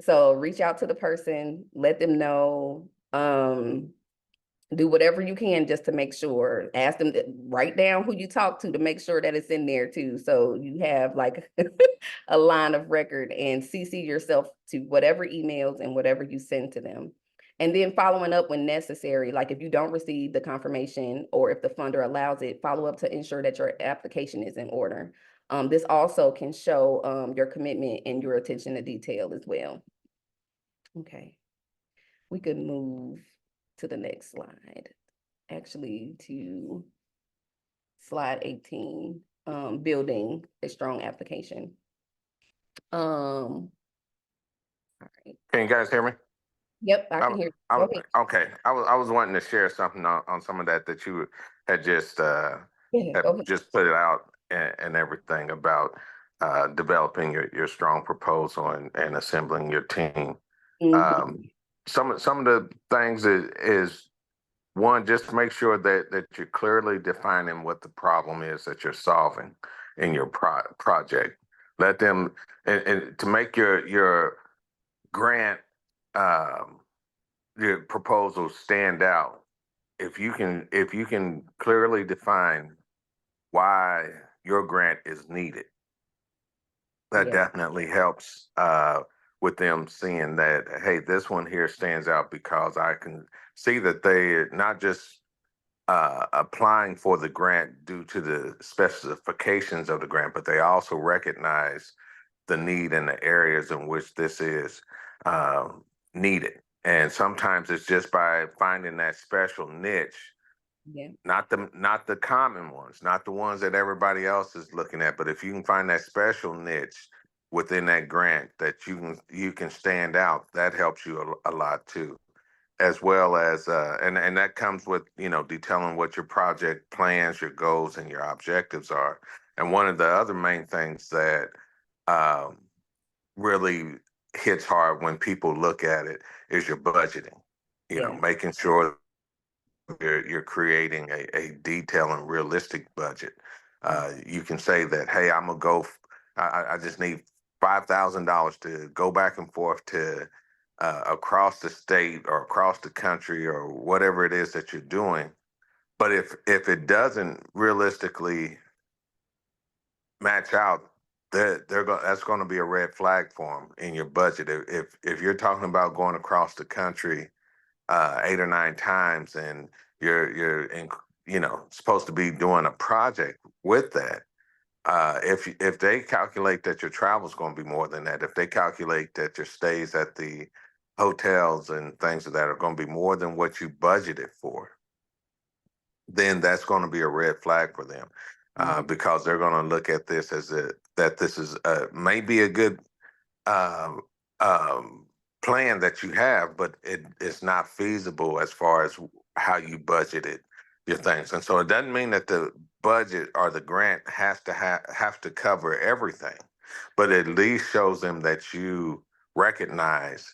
So reach out to the person, let them know, do whatever you can just to make sure. Ask them to write down who you talk to make sure that it's in there too. So you have like a line of record, and CC yourself to whatever emails and whatever you send to them. And then following up when necessary, like if you don't receive the confirmation or if the funder allows it, follow up to ensure that your application is in order. This also can show your commitment and your attention to detail as well. Okay, we could move to the next slide, actually to slide 18, building a strong application. All right. Can you guys hear me? Yep, I can hear you. Okay, I was wanting to share something on some of that you had just just put it out and everything about developing your strong proposal and assembling your team. Mm-hmm. Some of the things is one, just make sure that you're clearly defining what the problem is that you're solving in your project. Let them, and to make your grant, your proposal stand out. If you can clearly define why your grant is needed, that definitely helps with them seeing that, hey, this one here stands out because I can see that they're not just applying for the grant due to the specifications of the grant, but they also recognize the need in the areas in which this is needed. And sometimes it's just by finding that special niche, not the common ones, not the ones that everybody else is looking at, but if you can find that special niche within that grant that you can stand out, that helps you a lot too, as well as and that comes with detailing what your project plans, your goals, and your objectives are. And one of the other main things that really hits hard when people look at it is your budgeting. Making sure you're creating a detailed and realistic budget. You can say that, hey, I'm gonna go. I just need $5,000 to go back and forth to across the state or across the country or whatever it is that you're doing. But if it doesn't realistically match out, that's going to be a red flag for them in your budget. If you're talking about going across the country 8 or 9 times and you're in, supposed to be doing a project with that, if they calculate that your travel is going to be more than that, if they calculate that your stays at the hotels and things of that are going to be more than what you budgeted for, then that's going to be a red flag for them, because they're going to look at this as that this is maybe a good um, plan that you have, but it's not feasible as far as how you budgeted your things. And so it doesn't mean that the budget or the grant has to have to cover everything, but at least shows them that you recognize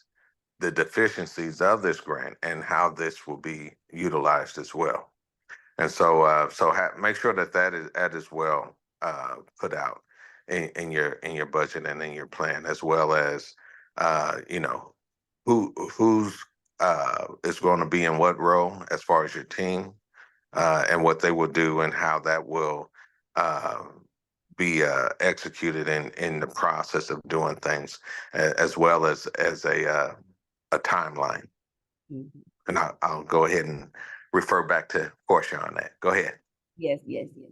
the deficiencies of this grant and how this will be utilized as well. And so, make sure that is well put out in your budget and in your plan, as well as who's is going to be in what role as far as your team, and what they will do and how that will uh, be executed in the process of doing things, as well as a timeline. Mhm. And I'll go ahead and refer back to Porchea on that. Go ahead. Yes, yes, yes.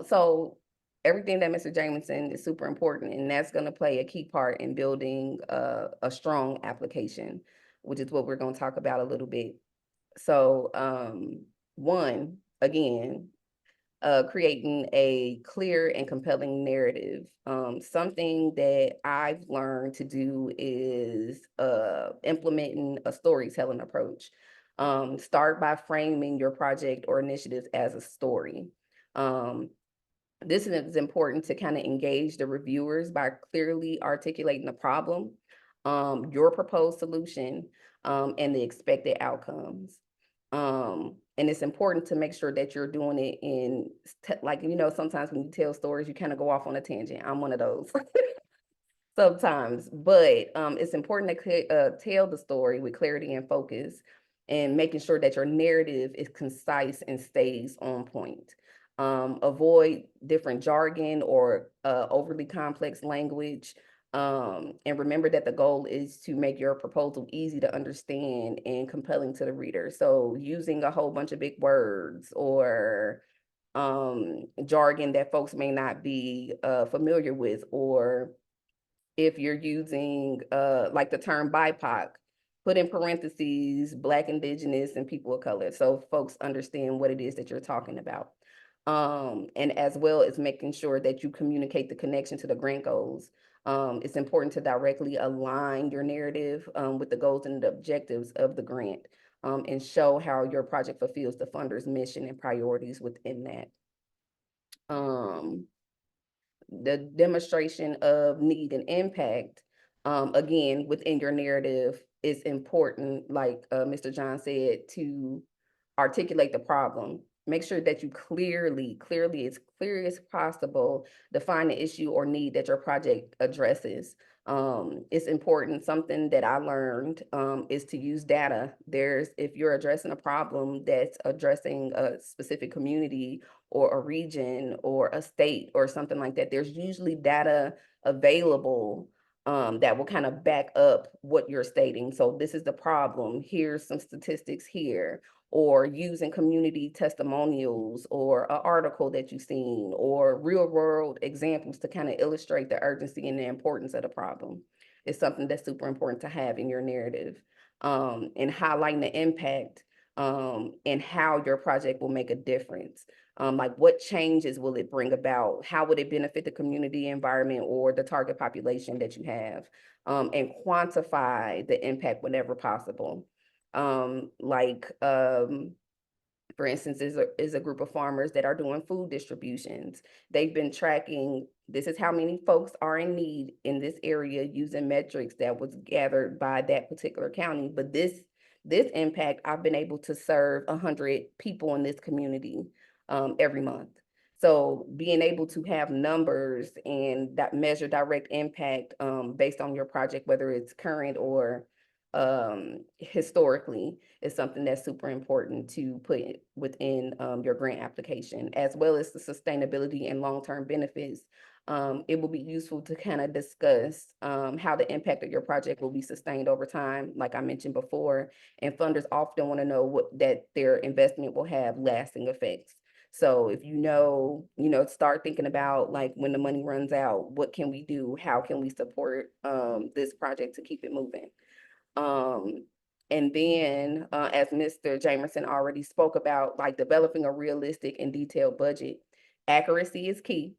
So everything that Mr. Jamerson is super important, and that's going to play a key part in building a strong application, which is what we're going to talk about a little bit. So, one, again, creating a clear and compelling narrative. Something that I've learned to do is implementing a storytelling approach. Start by framing your project or initiative as a story. This is important to kind of engage the reviewers by clearly articulating the problem, your proposed solution, and the expected outcomes. And it's important to make sure that you're doing it in, like, sometimes when you tell stories, you kind of go off on a tangent. I'm one of those sometimes, but it's important to tell the story with clarity and focus, and making sure that your narrative is concise and stays on point. Avoid different jargon or overly complex language. And remember that the goal is to make your proposal easy to understand and compelling to the reader. So using a whole bunch of big words or jargon that folks may not be familiar with, or if you're using like the term BIPOC, put in parentheses Black, Indigenous, and people of color, so folks understand what it is that you're talking about. And as well as making sure that you communicate the connection to the grant goals. It's important to directly align your narrative with the goals and the objectives of the grant, and show how your project fulfills the funder's mission and priorities within that. The demonstration of need and impact, again, within your narrative is important, like Mr. John said, to articulate the problem. Make sure that you clearly, as clear as possible, define the issue or need that your project addresses. It's important, something that I learned is to use data. If you're addressing a problem that's addressing a specific community or a region or a state or something like that, there's usually data available that will kind of back up what you're stating. So this is the problem. Here's some statistics here, or using community testimonials or an article that you've seen or real world examples to kind of illustrate the urgency and the importance of the problem. It's something that's super important to have in your narrative, and highlighting the impact and how your project will make a difference. Like what changes will it bring about? How would it benefit the community environment or the target population that you have? And quantify the impact whenever possible. For instance, is a group of farmers that are doing food distributions. They've been tracking, this is how many folks are in need in this area using metrics that was gathered by that particular county. But this this impact, I've been able to serve 100 people in this community every month. So being able to have numbers and that measure direct impact based on your project, whether it's current or historically, is something that's super important to put within your grant application, as well as the sustainability and long-term benefits. It will be useful to kind of discuss how the impact of your project will be sustained over time, like I mentioned before, and funders often want to know that their investment will have lasting effects. So if start thinking about like when the money runs out, what can we do? How can we support this project to keep it moving? And then as Mr. Jamerson already spoke about, like developing a realistic and detailed budget. Accuracy is key,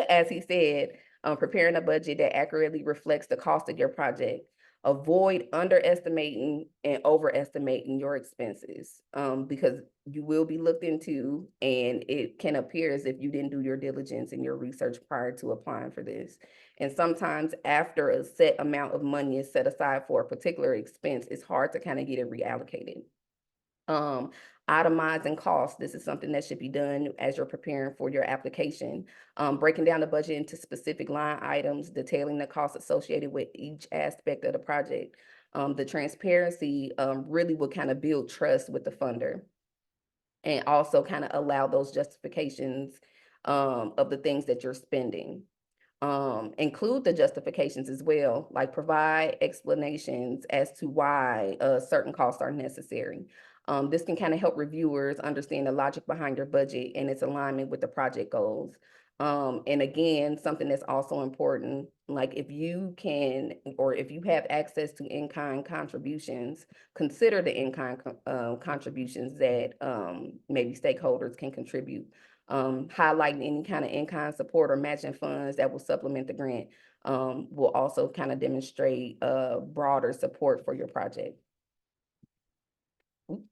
as he said, preparing a budget that accurately reflects the cost of your project. Avoid underestimating and overestimating your expenses because you will be looked into and it can appear as if you didn't do your diligence and your research prior to applying for this. And sometimes after a set amount of money is set aside for a particular expense, it's hard to kind of get it reallocated. Itemizing costs. This is something that should be done as you're preparing for your application. Breaking down the budget into specific line items, detailing the costs associated with each aspect of the project. The transparency really will kind of build trust with the funder and also kind of allow those justifications of the things that you're spending. Include the justifications as well, like provide explanations as to why certain costs are necessary. This can kind of help reviewers understand the logic behind your budget and its alignment with the project goals. And again, something that's also important, like if you can, or if you have access to in-kind contributions, consider the in-kind contributions that maybe stakeholders can contribute. Highlighting any kind of in-kind support or matching funds that will supplement the grant will also kind of demonstrate broader support for your project. Oops,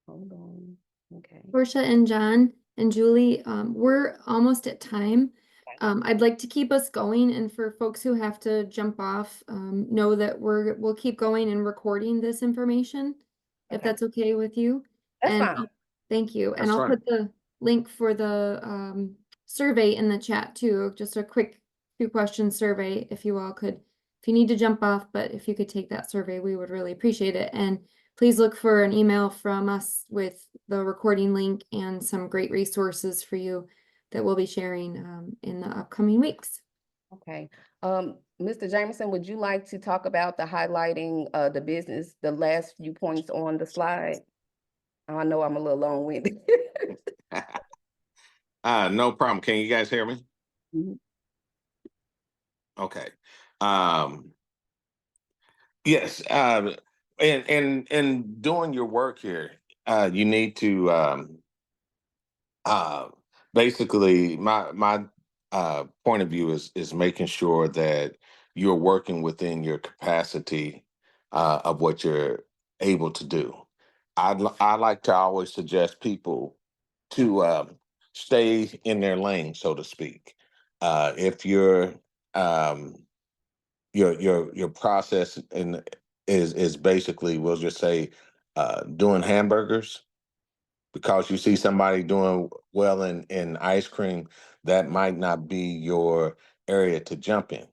hold on. Okay. Porchea and John and Julie, we're almost at time. I'd like to keep us going, and for folks who have to jump off, know that we'll keep going and recording this information, if that's okay with you. That's and fine. Thank you. And That's I'll fine. put the link for the survey in the chat too. Just a quick 2-question survey, if you all could, if you need to jump off, but if you could take that survey, we would really appreciate it. And please look for an email from us with the recording link and some great resources for you that we'll be sharing in the upcoming weeks. Okay. Mr. Jamerson, would you like to talk about the highlighting the business, the last few points on the slide? I know I'm a little long-winded. No problem. Can you guys hear me? Mhm. Okay. Yes. And doing your work here, you need to basically my point of view is making sure that you're working within your capacity of what you're able to do. I like to always suggest people to stay in their lane, so to speak. If your process is basically, we'll just say, doing hamburgers, because you see somebody doing well in ice cream, that might not be your area to jump in.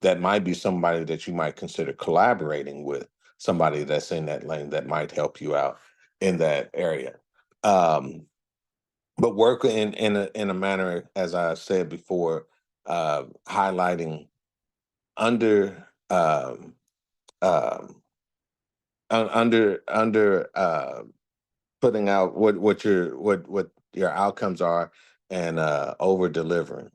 That might be somebody that you might consider collaborating with, somebody that's in that lane that might help you out in that area. But work in a manner, as I said before, highlighting under putting out what your outcomes are, and over delivering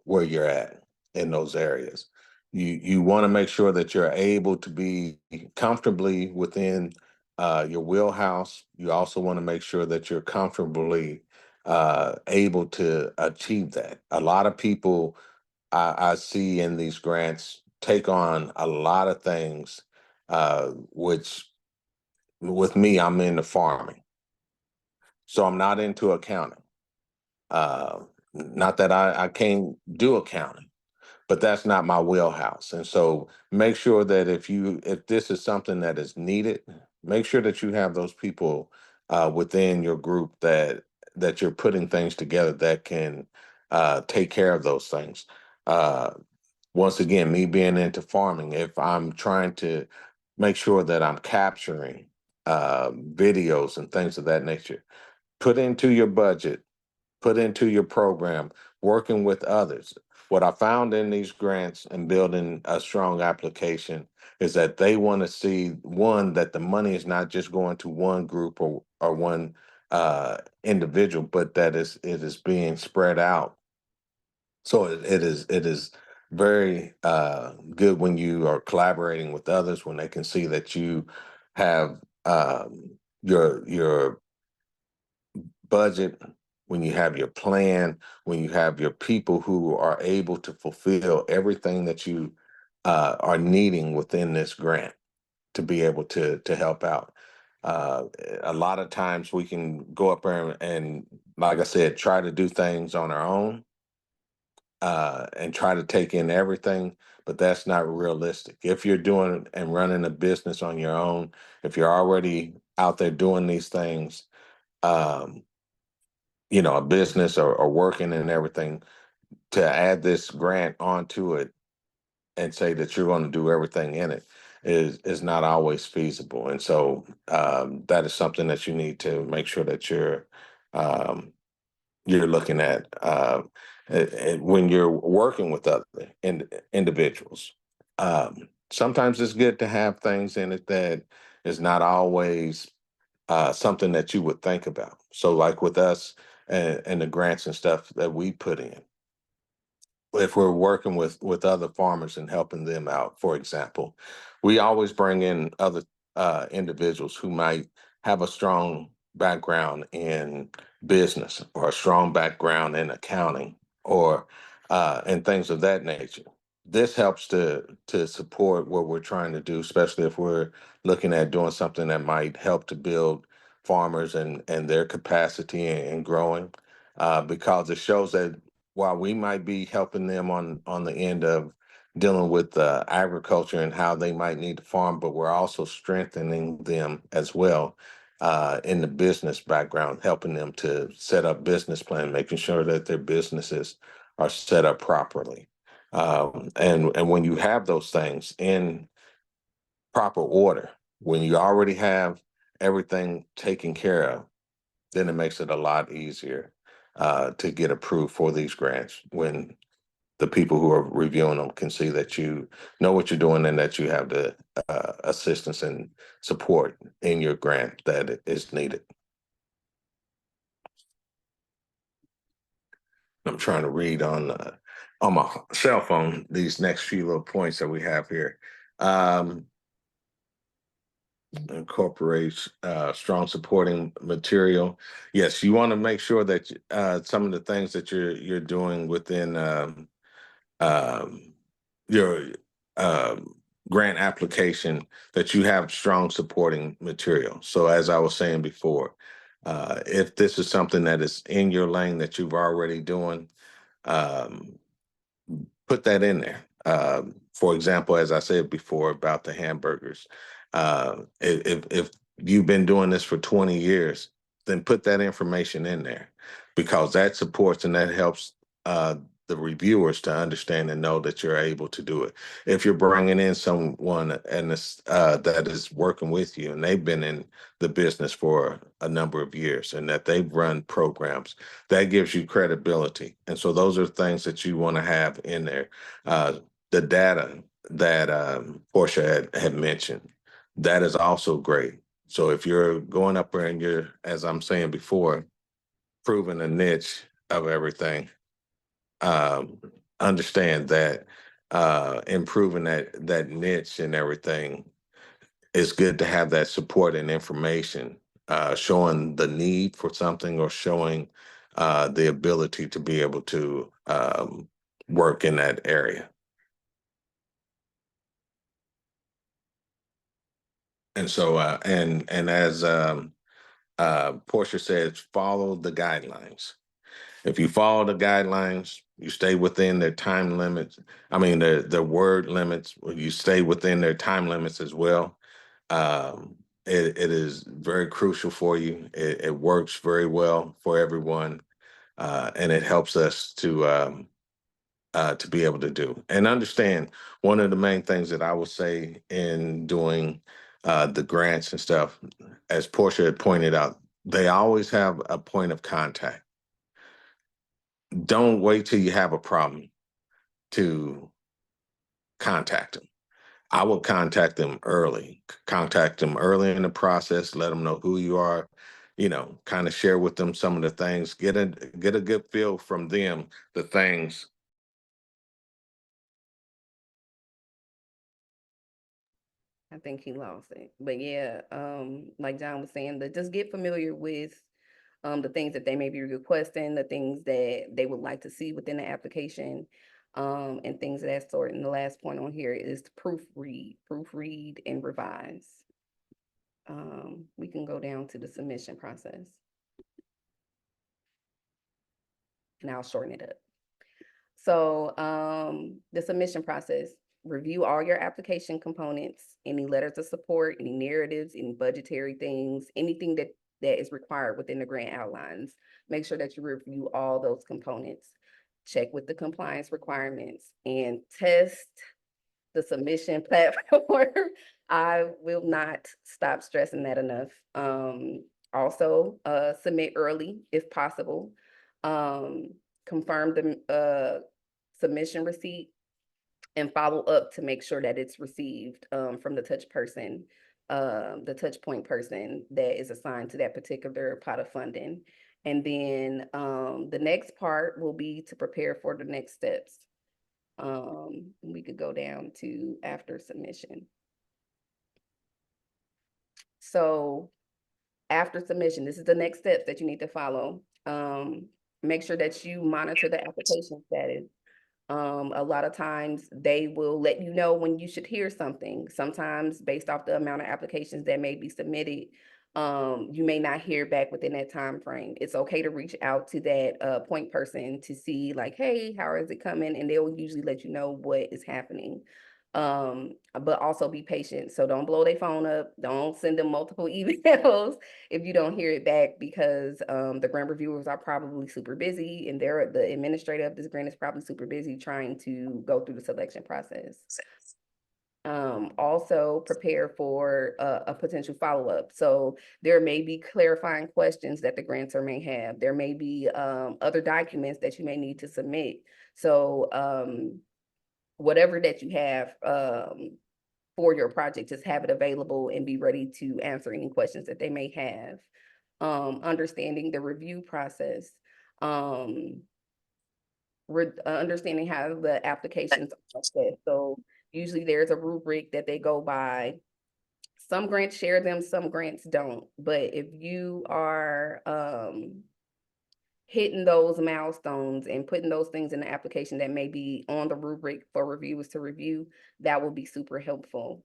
where you're at in those areas. You want to make sure that you're able to be comfortably within your wheelhouse. You also want to make sure that you're comfortably able to achieve that. A lot of people I see in these grants take on a lot of things, which with me, I'm into farming. So I'm not into accounting. Not that I can't do accounting, but that's not my wheelhouse. And so make sure that if this is something that is needed, make sure that you have those people within your group that you're putting things together that can take care of those things. Once again, me being into farming, if I'm trying to make sure that I'm capturing videos and things of that nature, put into your budget, put into your program, working with others. What I found in these grants and building a strong application is that they want to see, one, that the money is not just going to one group or one individual, but that it is being spread out. So it is very good when you are collaborating with others, when they can see that you have your budget, when you have your plan, when you have your people who are able to fulfill everything that you are needing within this grant to be able to help out. Uh, a lot of times we can go up there and, like I said, try to do things on our own and try to take in everything, but that's not realistic. If you're doing and running a business on your own, if you're already out there doing these things, um, a business or working and everything, to add this grant onto it and say that you're going to do everything in it is not always feasible. And so that is something that you need to make sure that you're looking at when you're working with other individuals. Sometimes it's good to have things in it that is not always something that you would think about. So like with us and the grants and stuff that we put in, if we're working with other farmers and helping them out, for example, we always bring in other individuals who might have a strong background in business or a strong background in accounting or and things of that nature. This helps to support what we're trying to do, especially if we're looking at doing something that might help to build farmers and their capacity and growing, because it shows that while we might be helping them on the end of dealing with agriculture and how they might need to farm, but we're also strengthening them as well in the business background, helping them to set up business plan, making sure that their businesses are set up properly. And when you have those things in proper order, when you already have everything taken care of, then it makes it a lot easier to get approved for these grants when the people who are reviewing them can see that you know what you're doing and that you have the assistance and support in your grant that is needed. I'm trying to read on my cell phone these next few little points that we have here. Incorporates strong supporting material. Yes, you want to make sure that some of the things that you're doing within your grant application, that you have strong supporting material. So as I was saying before, if this is something that is in your lane that you've already doing, um, put that in there. For example, as I said before about the hamburgers, if you've been doing this for 20 years, then put that information in there, because that supports and that helps the reviewers to understand and know that you're able to do it. If you're bringing in someone that is working with you and they've been in the business for a number of years and that they've run programs, that gives you credibility. And so those are things that you want to have in there. The data that Porchea had mentioned, that is also great. So if you're going up there and you're, as I'm saying before, proving a niche of everything, um, understand that improving that niche and everything, it's good to have that support and information showing the need for something or showing the ability to be able to work in that area. And so, and as Porchea says, follow the guidelines. If you follow the guidelines, you stay within their time limits. I mean, the word limits. You stay within their time limits as well. it is very crucial for you. It works very well for everyone, and it helps us to be able to do and understand. One of the main things that I would say in doing the grants and stuff, as Porchea had pointed out, they always have a point of contact. Don't wait till you have a problem to contact them. I would contact them early, contact them early in the process, let them know who you are, kind of share with them some of the things, get a good feel from them, the things. I think he lost it. But yeah, like John was saying, just get familiar with the things that they may be requesting, the things that they would like to see within the application, and things of that sort. And the last point on here is to proofread and revise. We can go down to the submission process. And I'll shorten it up. So the submission process, review all your application components, any letters of support, any narratives, any budgetary things, anything that is required within the grant outlines. Make sure that you review all those components. Check with the compliance requirements and test the submission platform. I will not stop stressing that enough. Also, submit early if possible. Confirm the submission receipt and follow up to make sure that it's received from the touch point person that is assigned to that particular pot of funding. And then the next part will be to prepare for the next steps. We could go down to after submission. So after submission, this is the next steps that you need to follow. Make sure that you monitor the application status. A lot of times they will let you know when you should hear something. Sometimes based off the amount of applications that may be submitted, you may not hear back within that time frame. It's okay to reach out to that point person to see like, hey, how is it coming? And they'll usually let you know what is happening. But also be patient. So don't blow their phone up. Don't send them multiple emails if you don't hear it back, because the grant reviewers are probably super busy, and the administrator of this grant is probably super busy trying to go through the selection process. Also prepare for a potential follow-up. So there may be clarifying questions that the grantor may have. There may be other documents that you may need to submit. So whatever that you have for your project, just have it available and be ready to answer any questions that they may have. Understanding the review process, understanding how the applications are set. So usually there's a rubric that they go by. Some grants share them, some grants don't. But if you are hitting those milestones and putting those things in the application that may be on the rubric for reviewers to review, that will be super helpful.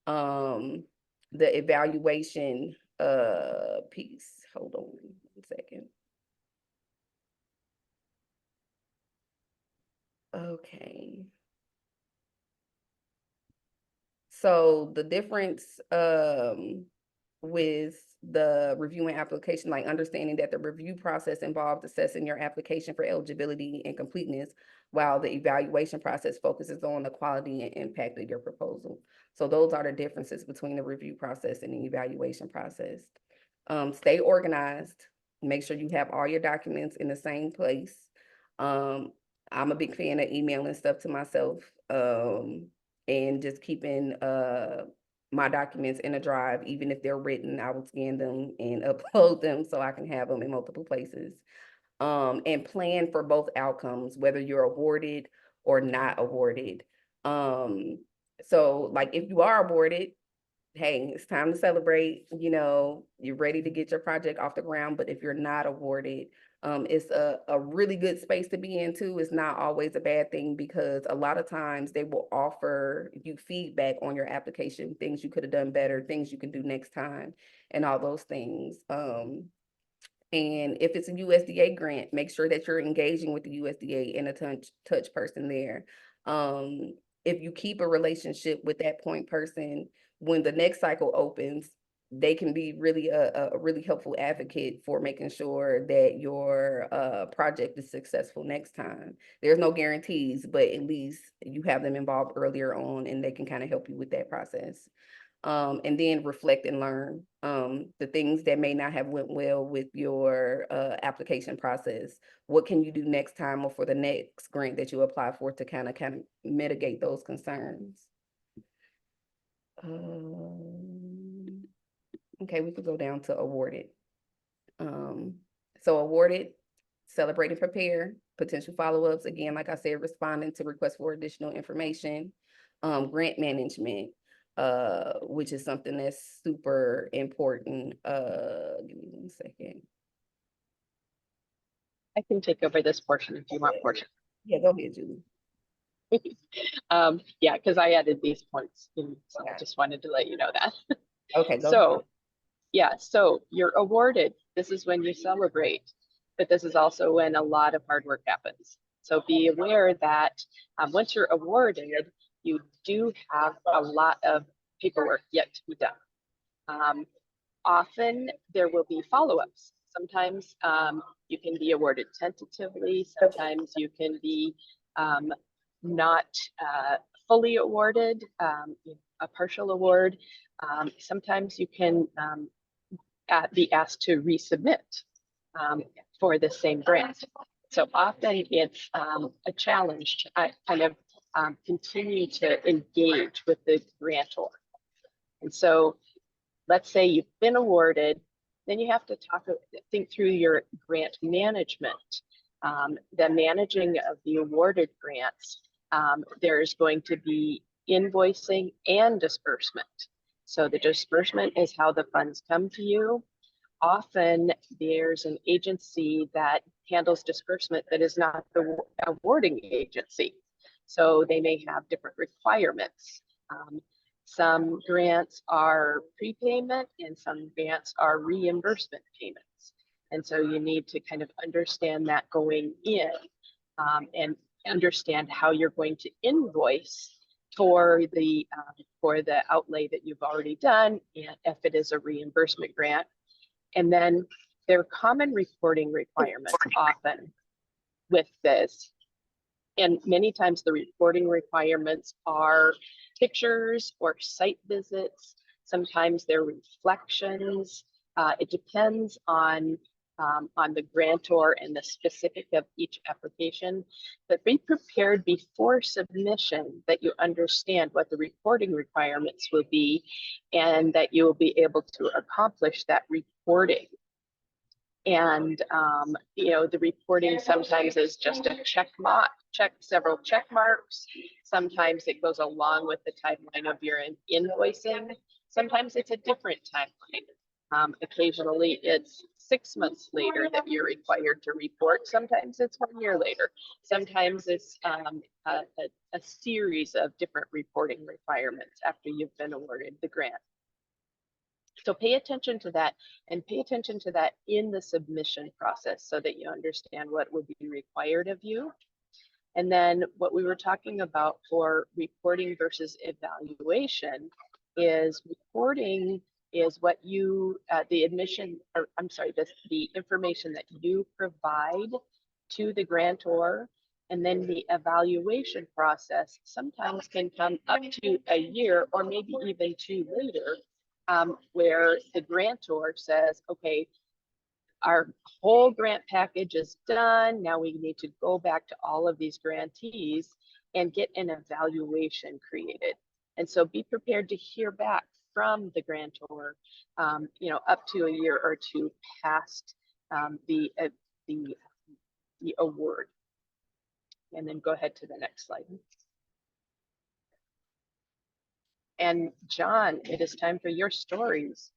The evaluation piece, hold on 1 second. Okay. So the difference with the reviewing application, like understanding that the review process involves assessing your application for eligibility and completeness, while the evaluation process focuses on the quality and impact of your proposal. So those are the differences between the review process and the evaluation process. Stay organized. Make sure you have all your documents in the same place. I'm a big fan of emailing stuff to myself and just keeping my documents in a drive. Even if they're written, I will scan them and upload them so I can have them in multiple places. And plan for both outcomes, whether you're awarded or not awarded. So like if you are awarded, hey, it's time to celebrate, you're ready to get your project off the ground. But if you're not awarded, it's a really good space to be in too. It's not always a bad thing, because a lot of times they will offer you feedback on your application, things you could have done better, things you can do next time, and all those things. And if it's a USDA grant, make sure that you're engaging with the USDA and a touch person there. If you keep a relationship with that point person, when the next cycle opens, they can be really a really helpful advocate for making sure that your project is successful next time. There's no guarantees, but at least you have them involved earlier on and they can kind of help you with that process. And then reflect and learn the things that may not have went well with your application process. What can you do next time or for the next grant that you apply for to kind of mitigate those concerns? Okay, we could go down to awarded. So awarded, celebrate and prepare, potential follow-ups, again, like I said, responding to requests for additional information, grant management, which is something that's super important. Give me 1 second. I can take over this portion if you want, Porchea. Yeah, go ahead, Julie. Yeah, because I added these points in, so I just wanted to let you know that. Okay, go ahead. So, yeah, so you're awarded. This is when you celebrate, but this is also when a lot of hard work happens. So be aware that once you're awarded, you do have a lot of paperwork yet to be done. Often there will be follow-ups. Sometimes you can be awarded tentatively. Sometimes you can be not fully awarded, a partial award. Sometimes you can be asked to resubmit for the same grant. So often it's a challenge to kind of continue to engage with the grantor. And so let's say you've been awarded, then you have to think through your grant management. The managing of the awarded grants, there's going to be invoicing and disbursement. So the disbursement is how the funds come to you. Often there's an agency that handles disbursement that is not the awarding agency. So they may have different requirements. Some grants are prepayment and some grants are reimbursement payments. And so you need to kind of understand that going in and understand how you're going to invoice for the outlay that you've already done, and if it is a reimbursement grant. And then there are common reporting requirements often with this. And many times the reporting requirements are pictures or site visits. Sometimes they're reflections. It depends on the grantor and the specific of each application. But be prepared before submission that you understand what the reporting requirements will be and that you will be able to accomplish that reporting. And the reporting sometimes is just a several check marks. Sometimes it goes along with the timeline of your invoicing. Sometimes it's a different timeline. Occasionally it's 6 months later that you're required to report. Sometimes it's 1 year later. Sometimes it's a series of different reporting requirements after you've been awarded the grant. So pay attention to that, and pay attention to that in the submission process so that you understand what would be required of you. And then what we were talking about for reporting versus evaluation is reporting is what you, the information that you provide to the grantor, and then the evaluation process sometimes can come up to a year or maybe even 2 later. Where the grantor says, okay, our whole grant package is done. Now we need to go back to all of these grantees and get an evaluation created. And so be prepared to hear back from the grantor, up to a year or 2 past the award. And then go ahead to the next slide. And John, it is time for your stories.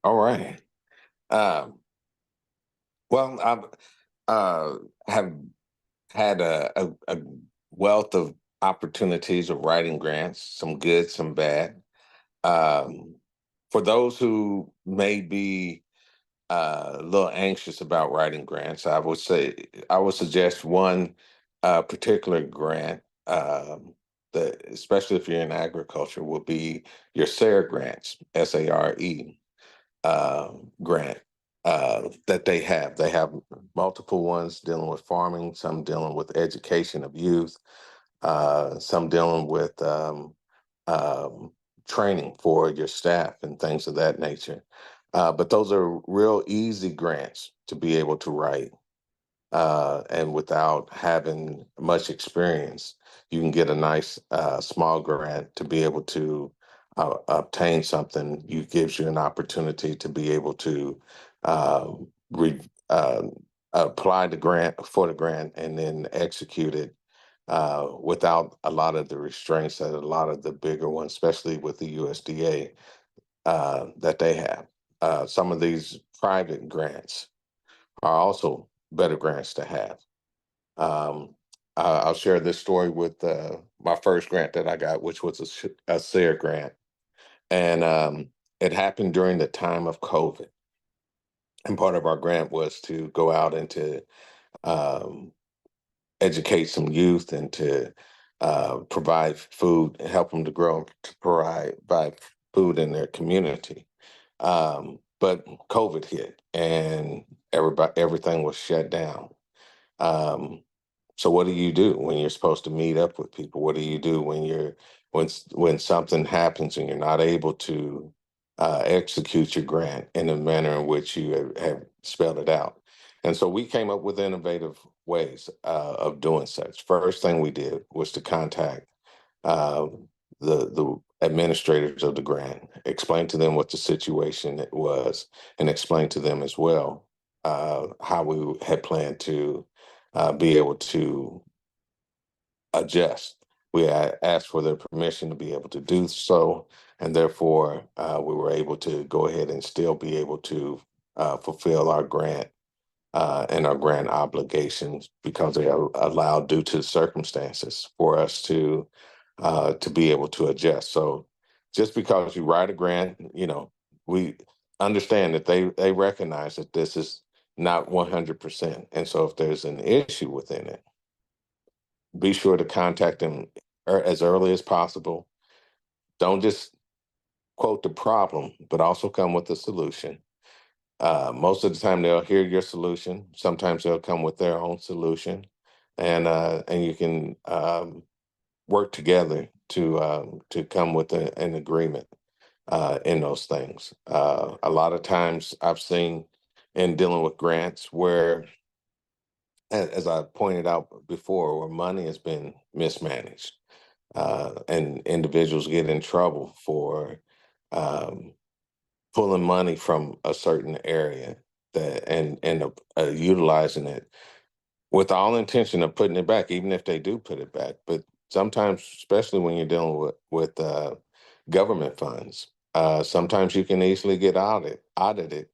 All right. Well, I have had a wealth of opportunities of writing grants, some good, some bad. For those who may be a little anxious about writing grants, I would suggest one particular grant. that, especially if you're in agriculture, will be your SARE grants, SARE grant that they have. They have multiple ones dealing with farming, some dealing with education of youth, some dealing with training for your staff and things of that nature. But those are real easy grants to be able to write. And without having much experience, you can get a nice small grant to be able to obtain something. You gives you an opportunity to be able to uh, re, uh, apply the grant for the grant and then execute it without a lot of the restraints that a lot of the bigger ones, especially with the USDA, that they have. Some of these private grants are also better grants to have. Um, I'll share this story with my first grant that I got, which was a SARE grant. And it happened during the time of COVID. And part of our grant was to go out and to um, educate some youth and to provide food, help them to grow, to provide food in their community. But COVID hit and everything was shut down. Um, So what do you do when you're supposed to meet up with people? What do you do when when something happens and you're not able to execute your grant in the manner in which you have spelled it out? And so we came up with innovative ways of doing such. First thing we did was to contact uh, the administrators of the grant, explain to them what the situation it was, and explain to them as well how we had planned to be able to adjust. We had asked for their permission to be able to do so, and therefore we were able to go ahead and still be able to fulfill our grant and our grant obligations because they are allowed due to circumstances for us to be able to adjust. So just because you write a grant, we understand that they recognize that this is not 100%. And so if there's an issue within it, be sure to contact them as early as possible. Don't just quote the problem, but also come with a solution. Most of the time, they'll hear your solution. Sometimes they'll come with their own solution, and you can work together to come with an agreement in those things. A lot of times, I've seen in dealing with grants where, as I pointed out before, where money has been mismanaged, and individuals get in trouble for um, pulling money from a certain area and utilizing it with all intention of putting it back, even if they do put it back. But sometimes, especially when you're dealing with government funds, sometimes you can easily get audited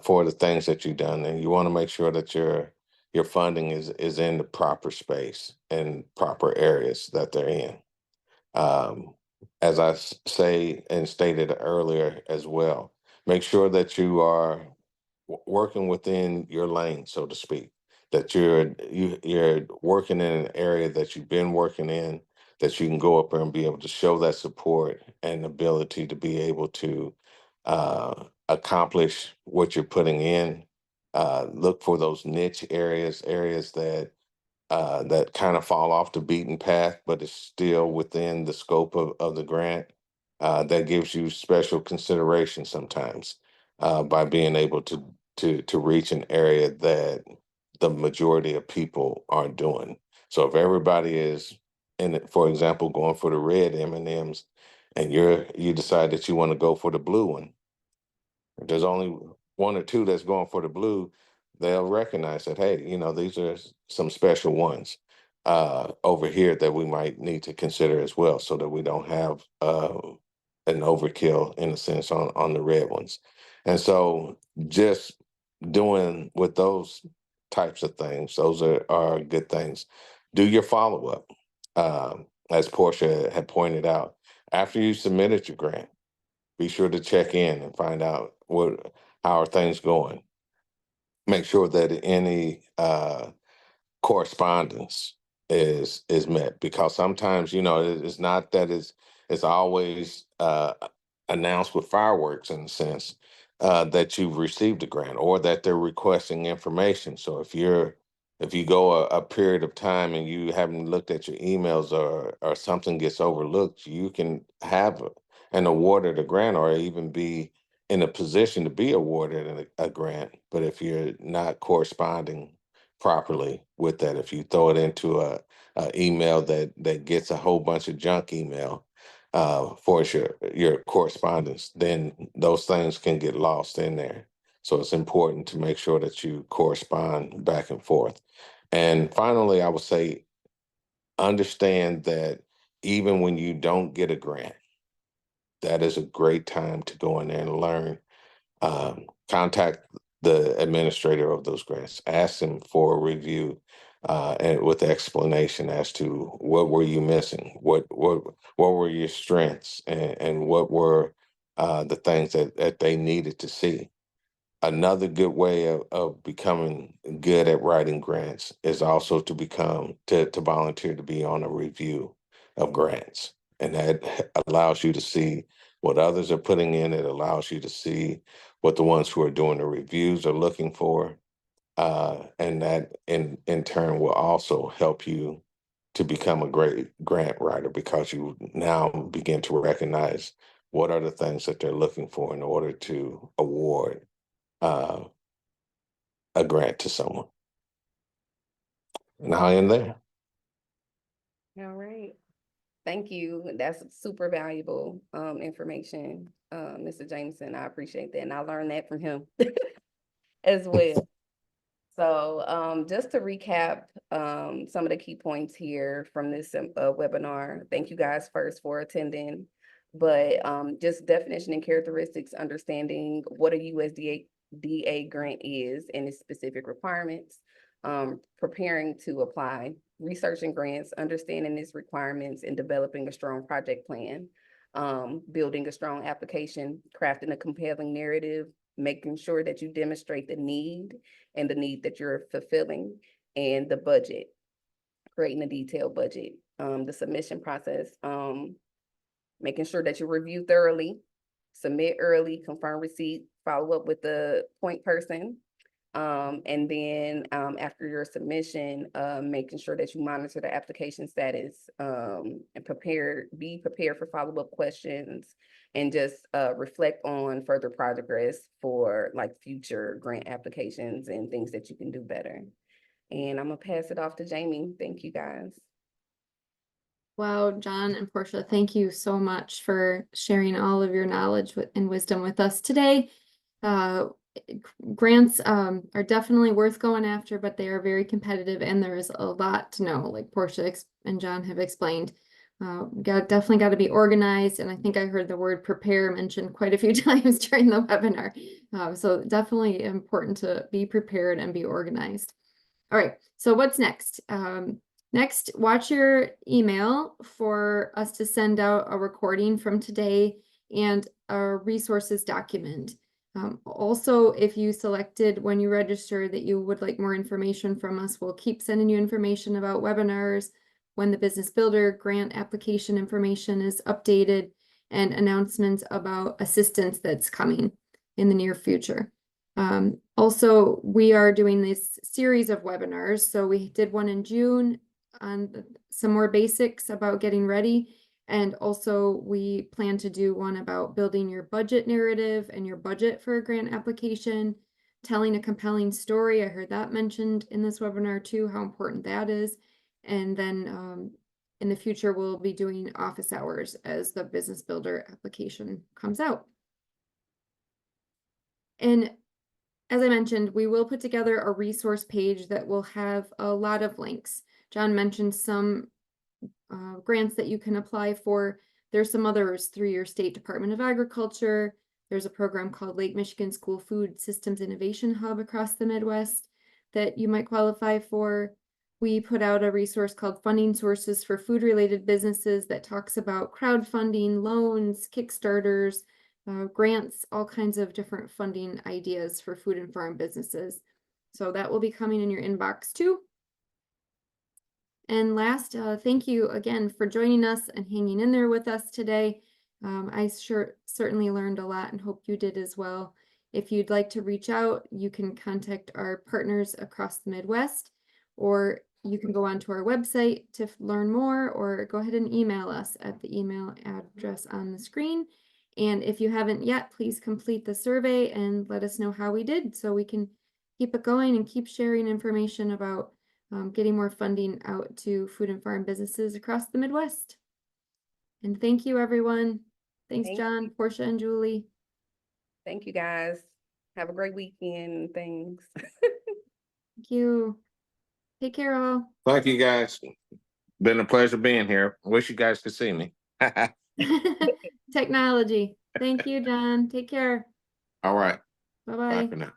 for the things that you've done, and you want to make sure that your funding is in the proper space and proper areas that they're in. Um, as say and stated earlier as well, make sure that you are working within your lane, so to speak. That you're working in an area that you've been working in, that you can go up there and be able to show that support and ability to be able to accomplish what you're putting in. Look for those niche areas that kind of fall off the beaten path, but it's still within the scope of the grant. That gives you special consideration sometimes by being able to reach an area that the majority of people aren't doing. So if everybody is in it, for example, going for the red M&Ms, and you decide that you want to go for the blue one, if there's only one or two that's going for the blue, they'll recognize that, hey, these are some special ones over here that we might need to consider as well, so that we don't have an overkill in a sense on the red ones. And so just doing with those types of things, those are good things. Do your follow-up. As Porchea had pointed out, after you submitted your grant, be sure to check in and find out how are things going. Make sure that any correspondence is met, because sometimes, you know, it's not that it's always announced with fireworks, in a sense, that you've received a grant or that they're requesting information. So if you go a period of time and you haven't looked at your emails, or something gets overlooked, you can have an awarded a grant, or even be in a position to be awarded a grant. But if you're not corresponding properly with that, if you throw it into a email that gets a whole bunch of junk email for your correspondence, then those things can get lost in there. So it's important to make sure that you correspond back and forth. And finally, I would say, understand that even when you don't get a grant, that is a great time to go in there and learn. Contact the administrator of those grants, ask them for a review, and with explanation as to what were you missing, what were your strengths, and what were the things that they needed to see. Another good way of becoming good at writing grants is also to volunteer to be on a review of grants. And that allows you to see what others are putting in. It allows you to see what the ones who are doing the reviews are looking for. And that in turn will also help you to become a great grant writer, because you now begin to recognize what are the things that they're looking for in order to award uh, a grant to someone. Now I am there. All right. Thank you. That's super valuable information, Mr. Jameson. I appreciate that. And I learned that from him as well. So just to recap some of the key points here from this webinar, thank you guys first for attending. But just definition and characteristics, understanding what a USDA grant is and its specific requirements, preparing to apply, researching grants, understanding its requirements, and developing a strong project plan, building a strong application, crafting a compelling narrative, making sure that you demonstrate the need and the need that you're fulfilling, and the budget, creating a detailed budget, the submission process, making sure that you review thoroughly, submit early, confirm receipt, follow up with the point person. And then after your submission, making sure that you monitor the application status, and be prepared for follow-up questions, and just reflect on further progress for like future grant applications and things that you can do better. And I'm gonna pass it off to Jamie. Thank you, guys. Wow, John and Portia, thank you so much for sharing all of your knowledge and wisdom with us today. Grants are definitely worth going after, but they are very competitive, and there is a lot to know, like Portia and John have explained. Definitely got to be organized, and I think I heard the word prepare mentioned quite a few times during the webinar. So definitely important to be prepared and be organized. All right, so what's next? Next, watch your email for us to send out a recording from today and a resources document. Also, if you selected when you registered that you would like more information from us, we'll keep sending you information about webinars, when the Business Builder grant application information is updated, and announcements about assistance that's coming in the near future. Also, we are doing this series of webinars. So we did one in June on some more basics about getting ready. And also we plan to do one about building your budget narrative and your budget for a grant application, telling a compelling story. I heard that mentioned in this webinar too, how important that is. And then in the future, we'll be doing office hours as the Business Builder application comes out. And as I mentioned, we will put together a resource page that will have a lot of links. John mentioned some grants that you can apply for. There's some others through your State Department of Agriculture. There's a program called Lake Michigan School Food Systems Innovation Hub across the Midwest that you might qualify for. We put out a resource called Funding Sources for Food-Related Businesses that talks about crowdfunding, loans, Kickstarters, grants, all kinds of different funding ideas for food and farm businesses. So that will be coming in your inbox too. And last, thank you again for joining us and hanging in there with us today. Thank you again for joining us and hanging in there with us today. I certainly learned a lot and hope you did as well. If you'd like to reach out, you can contact our partners across the Midwest, or you can go onto our website to learn more, or go ahead and email us at the email address on the screen. And if you haven't yet, please complete the survey and let us know how we did, so we can keep it going and keep sharing information about getting more funding out to food and farm businesses across the Midwest. And thank you, everyone. Thanks, Thank John, Porchia, and Julie. Thank you, guys. Have a great weekend and things. Thank you. Take care, all. Thank you, guys. Been a pleasure being here. I wish you guys could see me. Technology. Thank you, John. Take care. All right. Bye Bye-bye. for now.